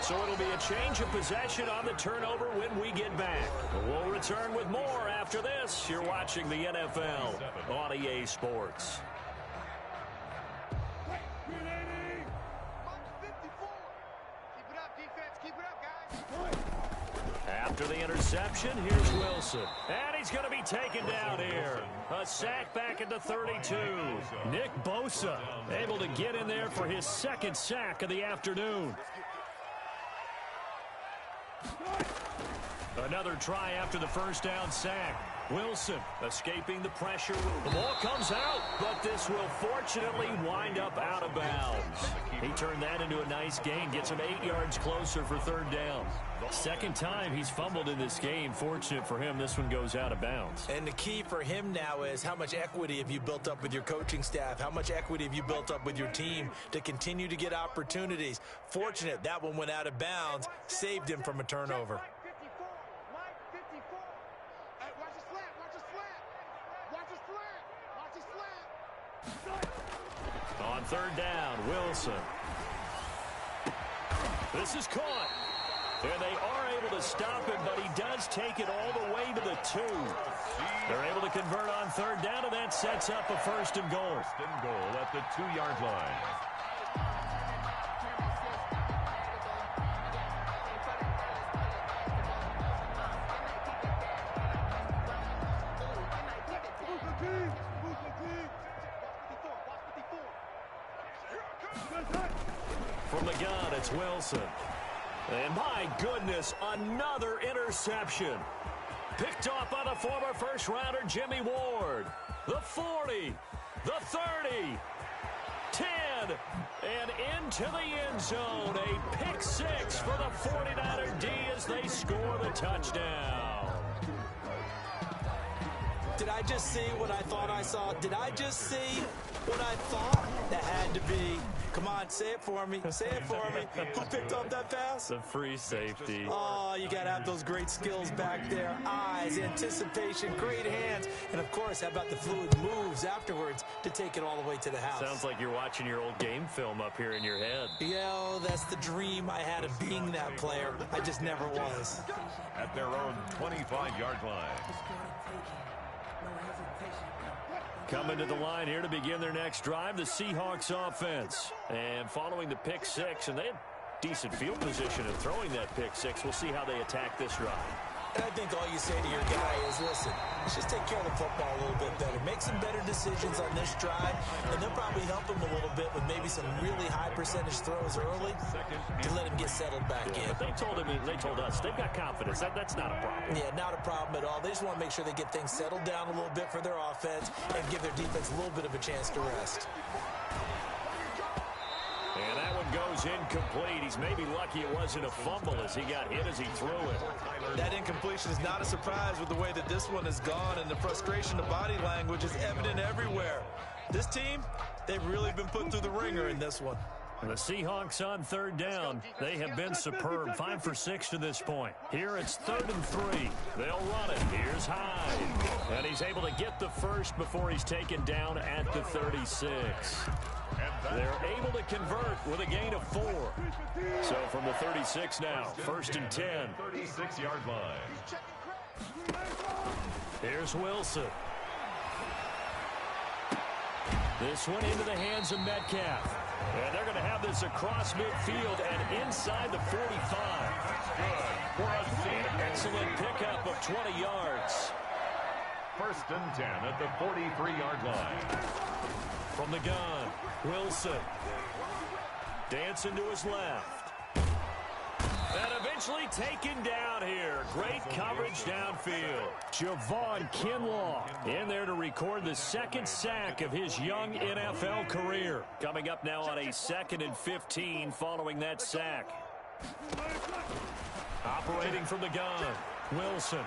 So it'll be a change of possession on the turnover when we get back. We'll return with more after this. You're watching the NFL on EA Sports. After the interception, here's Wilson. And he's going to be taken down here. A sack back at the 32. Nick Bosa able to get in there for his second sack of the afternoon. Another try after the first down sack. Wilson escaping the pressure. The ball comes out, but this will fortunately wind up out of bounds. He turned that into a nice gain, gets him 8 yards closer for third down. Second time he's fumbled in this game. Fortunate for him, this one goes out of bounds. And the key for him now is how much equity have you built up with your coaching staff? How much equity have you built up with your team to continue to get opportunities? Fortunate that one went out of bounds, saved him from a turnover. On third down, Wilson. This is caught. And they are able to stop him, but he does take it all the way to the 2. They're able to convert on third down, and that sets up a first and goal. First and goal at the 2-yard line. From the gun, it's Wilson. And my goodness, another interception. Picked off by the former first-rounder Jimmy Ward. The 40, the 30, 10, and into the end zone. A pick six for the 49er D as they score the touchdown. Did I just see what I thought I saw? Did I just see what I thought? That had to be. Come on, say it for me. Say it for me. Who picked up that pass? The free safety. Oh, you got to have those great skills back there. Eyes, anticipation, great hands. And, of course, how about the fluid moves afterwards to take it all the way to the house? Sounds like you're watching your old game film up here in your head. Yo, that's the dream I had of being that player. I just never was. At their own 25-yard line. Coming to the line here to begin their next drive, the Seahawks offense. And following the pick six, and they had decent field position in throwing that pick six. We'll see how they attack this drive. And I think all you say to your guy is, listen, let's just take care of the football a little bit better. Make some better decisions on this drive, and they'll probably help him a little bit with maybe some really high percentage throws early to let him get settled back in. But they told us they've got confidence. That's not a problem. Yeah, not a problem at all. They just want to make sure they get things settled down a little bit for their offense and give their defense a little bit of a chance to rest. And that one goes incomplete. He's maybe lucky it wasn't a fumble as he got hit as he threw it. That incompletion is not a surprise with the way that this one has gone, and the frustration of body language is evident everywhere. This team, they've really been put through the ringer in this one. And the Seahawks on third down. They have been superb. 5 for 6 to this point. Here it's 3rd and 3. They'll run it. Here's Hyde. And he's able to get the first before he's taken down at the 36. They're able to convert with a gain of 4. So from the 36 now, 1st and 10. 36-yard line. Here's Wilson. This one into the hands of Metcalf. And they're going to have this across midfield and inside the 45. An excellent pickup of 20 yards. 1st and 10 at the 43-yard line. From the gun, Wilson. Dancing to his left. And eventually taken down here. Great coverage downfield. Javon Kinlaw in there to record the 2nd sack of his young NFL career. Coming up now on a 2nd and 15 following that sack. Operating from the gun, Wilson.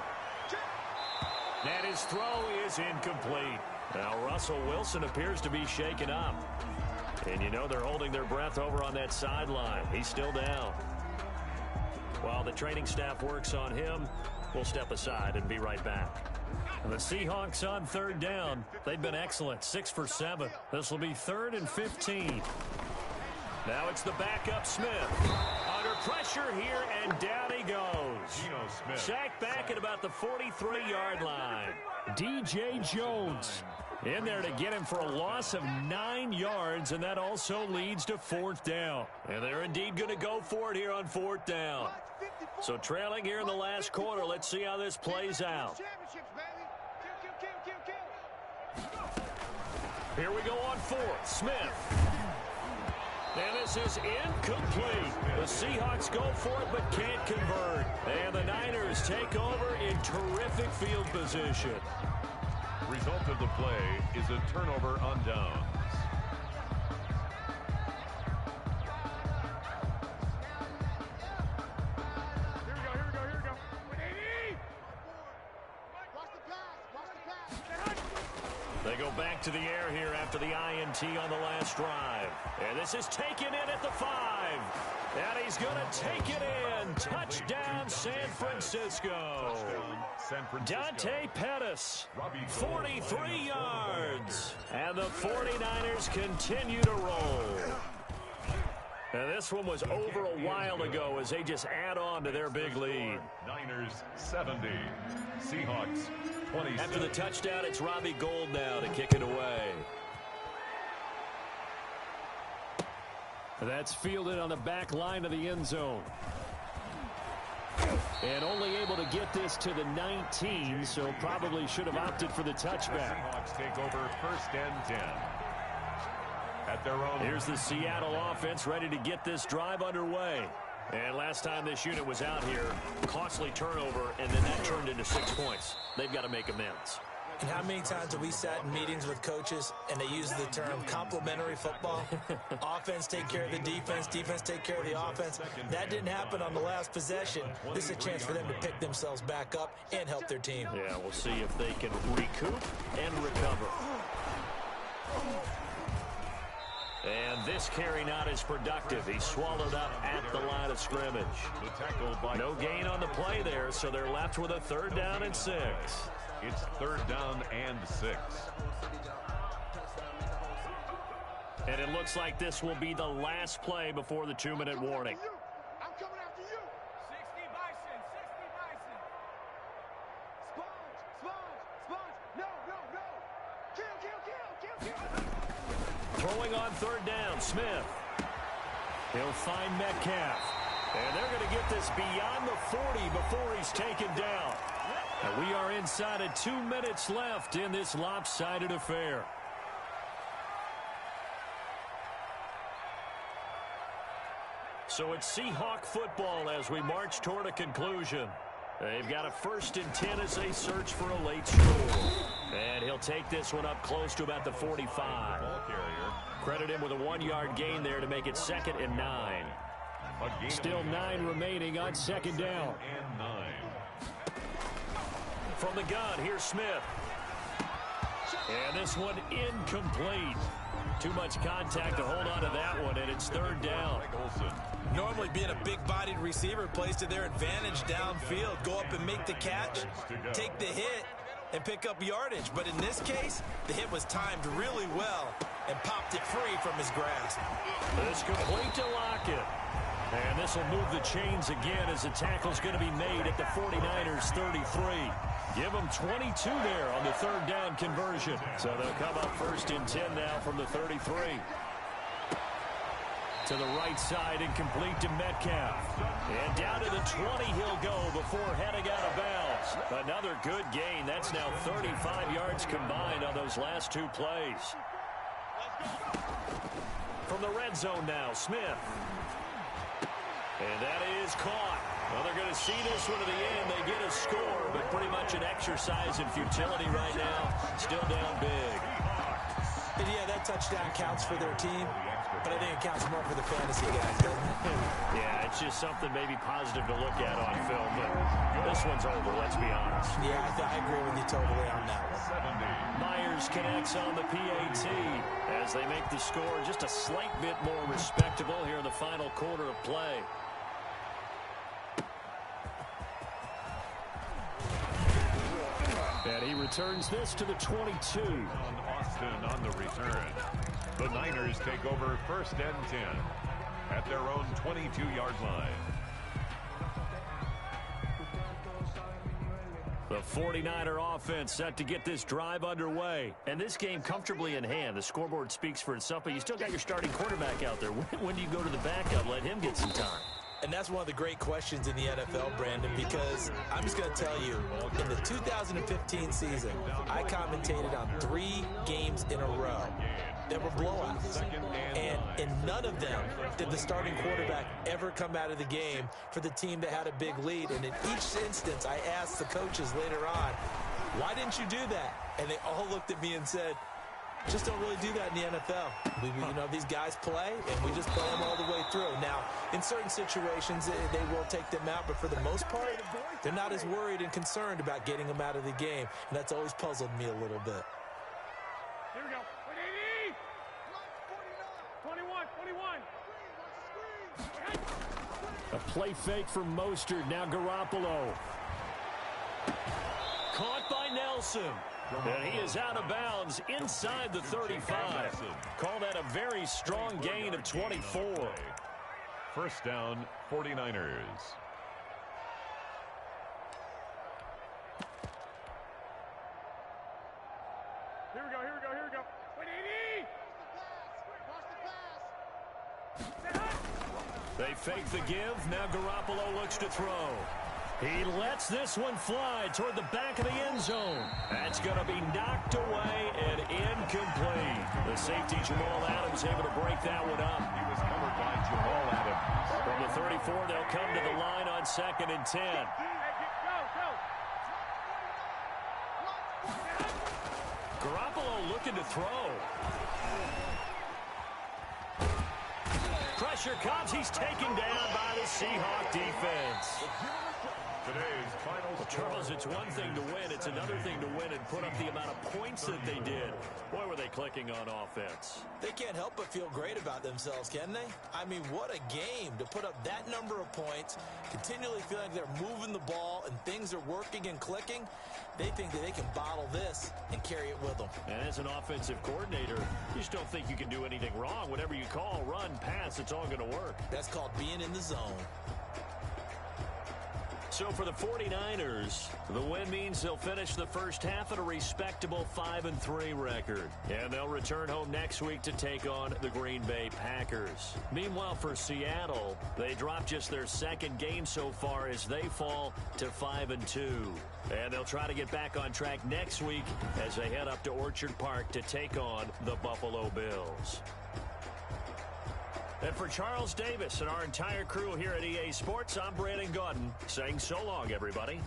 And his throw is incomplete. Now Russell Wilson appears to be shaken up. And you know they're holding their breath over on that sideline. He's still down. While the training staff works on him, we'll step aside and be right back. And the Seahawks on third down. They've been excellent, 6 for 7. This will be 3rd and 15. Now it's the backup Smith. Under pressure here, and down he goes. Sacked back at about the 43-yard line. D.J. Jones in there to get him for a loss of 9 yards, and that also leads to 4th down. And they're indeed going to go for it here on 4th down. So trailing here in the last quarter, let's see how this plays out. Here we go on 4th. Smith. And this is incomplete. The Seahawks go for it but can't convert. And the Niners take over in terrific field position. Result of the play is a turnover on downs. They go back to the air here after the INT on the last drive. And this is taken in at the 5. And he's going to take it in. Touchdown, San Francisco. Dante Pettis, 43 yards. And the 49ers continue to roll. And this one was over a while ago as they just add on to their big lead. Niners 70, Seahawks 27. After the touchdown, it's Robbie Gould now to kick it away. That's fielded on the back line of the end zone. And only able to get this to the 19, so probably should have opted for the touchback. Seahawks take over 1st and 10. At their own. Here's the Seattle offense ready to get this drive underway. And last time this unit was out here, costly turnover, and then that turned into 6 points. They've got to make amends. And how many times have we sat in meetings with coaches and they use the term complementary football? Offense take care of the defense, defense take care of the offense. That didn't happen on the last possession. This is a chance for them to pick themselves back up and help their team. Yeah, we'll see if they can recoup and recover. And this carry not as productive. He's swallowed up at the line of scrimmage. No gain on the play there, so they're left with a 3rd down and 6. It's 3rd down and 6. And it looks like this will be the last play before the 2-minute warning. I'm coming after you. 60 Bison, 60 Bison. Sponge. No. Kill. Throwing on 3rd down, Smith. He'll find Metcalf. And they're going to get this beyond the 40 before he's taken down. And we are inside of 2 minutes left in this lopsided affair. So it's Seahawk football as we march toward a conclusion. They've got a 1st and 10 as they search for a late score. And he'll take this one up close to about the 45. Credit him with a 1-yard gain there to make it 2nd and 9. Still 9 remaining on 2nd down. And 9. From the gun, here's Smith. And this one incomplete. Too much contact to hold on to that one, and it's 3rd down. Normally being a big-bodied receiver plays to their advantage downfield. Go up and make the catch, take the hit, and pick up yardage. But in this case, the hit was timed really well and popped it free from his grasp. This complete to Lockett. And this will move the chains again as the tackle's going to be made at the 49ers 33. Give them 22 there on the 3rd down conversion. So they'll come up 1st and 10 now from the 33. To the right side and complete to Metcalf. And down to the 20 he'll go before heading out of bounds. Another good gain. That's now 35 yards combined on those last 2 plays. From the red zone now, Smith. And that is caught. Well, they're going to see this one to the end. They get a score, but pretty much an exercise in futility right now. Still down big. And yeah, that touchdown counts for their team, but I think it counts more for the fantasy guys, doesn't it? Yeah, it's just something maybe positive to look at on film, but this one's over, let's be honest. Yeah, I agree with you totally on that one. Myers connects on the PAT as they make the score just a slight bit more respectable here in the final quarter of play. And he returns this to the 22. On Austin on the return. The Niners take over 1st and 10. at their own 22-yard line. The 49er offense set to get this drive underway. And this game comfortably in hand. The scoreboard speaks for itself, but you still got your starting quarterback out there. When do you go to the backup? Let him get some time. And that's one of the great questions in the NFL, Brandon, because I'm just going to tell you, in the 2015 season, I commentated on 3 games in a row that were blowouts. And in none of them did the starting quarterback ever come out of the game for the team that had a big lead. And in each instance, I asked the coaches later on, why didn't you do that? And they all looked at me and said, just don't really do that in the NFL. You know, these guys play, and we just play them all the way through. Now, in certain situations, they will take them out, but for the most part, they're not as worried and concerned about getting them out of the game, and that's always puzzled me a little bit. Here we go. 21. A play fake from Mostert. Now Garoppolo. Caught by Nelson. And he is out of bounds inside the 35. Call that a very strong gain of 24. First down, 49ers. Here we go. Wait, 80. They fake the give. Now Garoppolo looks to throw. He lets this one fly toward the back of the end zone. That's going to be knocked away and incomplete. The safety, Jamal Adams, able to break that one up. He was covered by Jamal Adams. From the 34, they'll come to the line on 2nd and 10. Garoppolo looking to throw. Pressure comes. He's taken down by the Seahawk defense. Today's final score. Charles, it's one thing to win. It's another thing to win and put up the amount of points that they did. Boy, were they clicking on offense. They can't help but feel great about themselves, can they? I mean, what a game to put up that number of points, continually feeling like they're moving the ball and things are working and clicking. They think that they can bottle this and carry it with them. And as an offensive coordinator, you just don't think you can do anything wrong. Whatever you call, run, pass, it's all going to work. That's called being in the zone. So for the 49ers, the win means they'll finish the first half at a respectable 5-3 record. And they'll return home next week to take on the Green Bay Packers. Meanwhile, for Seattle, they dropped just their 2nd game so far as they fall to 5-2. And they'll try to get back on track next week as they head up to Orchard Park to take on the Buffalo Bills. And for Charles Davis and our entire crew here at EA Sports, I'm Brandon Gaudin saying so long, everybody.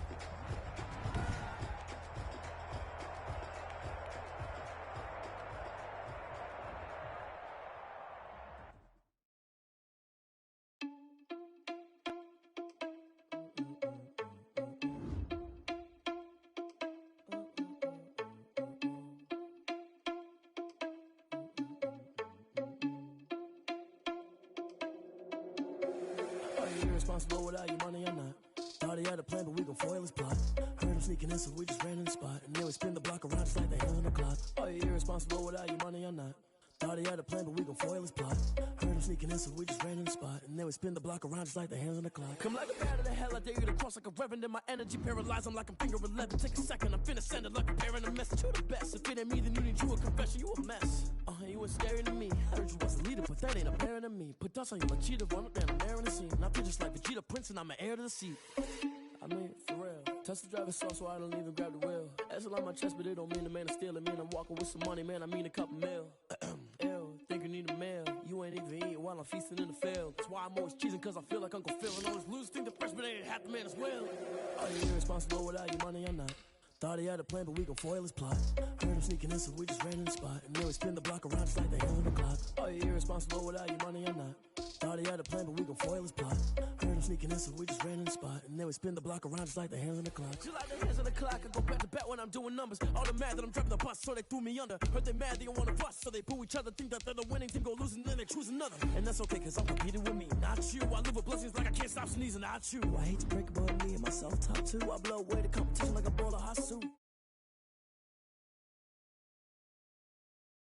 Irresponsible without your money or not. Thought he had a plan, but we gon' foil his plot. Heard him sneaking in, so we just ran in the spot. And then we spin the block around just like the hands on the clock. Are you irresponsible without your money or not? Thought he had a plan, but we gon' foil his plot. Heard him sneaking in, so we just ran in the spot. And then we spin the block around just like the hands on the clock. Come like a bat of the hell, I dare you to cross like a reverend. In my energy paralyzed, I'm like I'm finger 11. Take a second, I'm finna send it like a parent a message. You the best, if it ain't me, then you need you a confession. You a mess. You was scary to me. Heard you was a leader, but that ain't apparent to me. Put dust on you like cheetah, run up down the air in the scene. And I feel just like Vegeta Prince, and I'm an heir to the seat. I mean, for real. Touch the driver's sauce, so I don't even grab the wheel. That's on my chest, but it don't mean the man is stealing. Man, I'm walking with some money, man, I mean a couple mil. Ew, think you need a meal. You ain't even eating while I'm feasting in the field. That's why I'm always cheesing, cause I feel like Uncle Phil. And all those losers think the freshman ain't half the man as well. Are you irresponsible without your money or not? Thought he had a plan, but we gon' foil his plot. Heard him sneaking in, so we just ran in the spot. And then we spin the block around just like the hands on the clock. Are you irresponsible without your money or not? Thought he had a plan, but we gon' foil his plot. Heard him sneaking in, so we just ran in the spot. And then we spin the block around just like the hands on the clock. Just like the hands on the clock, I go back to back when I'm doing numbers. All the mad that I'm driving the bus, so they threw me under. Heard they mad, they don't wanna bust, so they boo each other. Think that they're the winning team, go losing, then they choose another. And that's okay, cause I'm competing with me, not you. I live with blessings like I can't stop sneezing, not you. I hate to break it, but me and myself top two. I blow away the competition like a bowl of hot soup.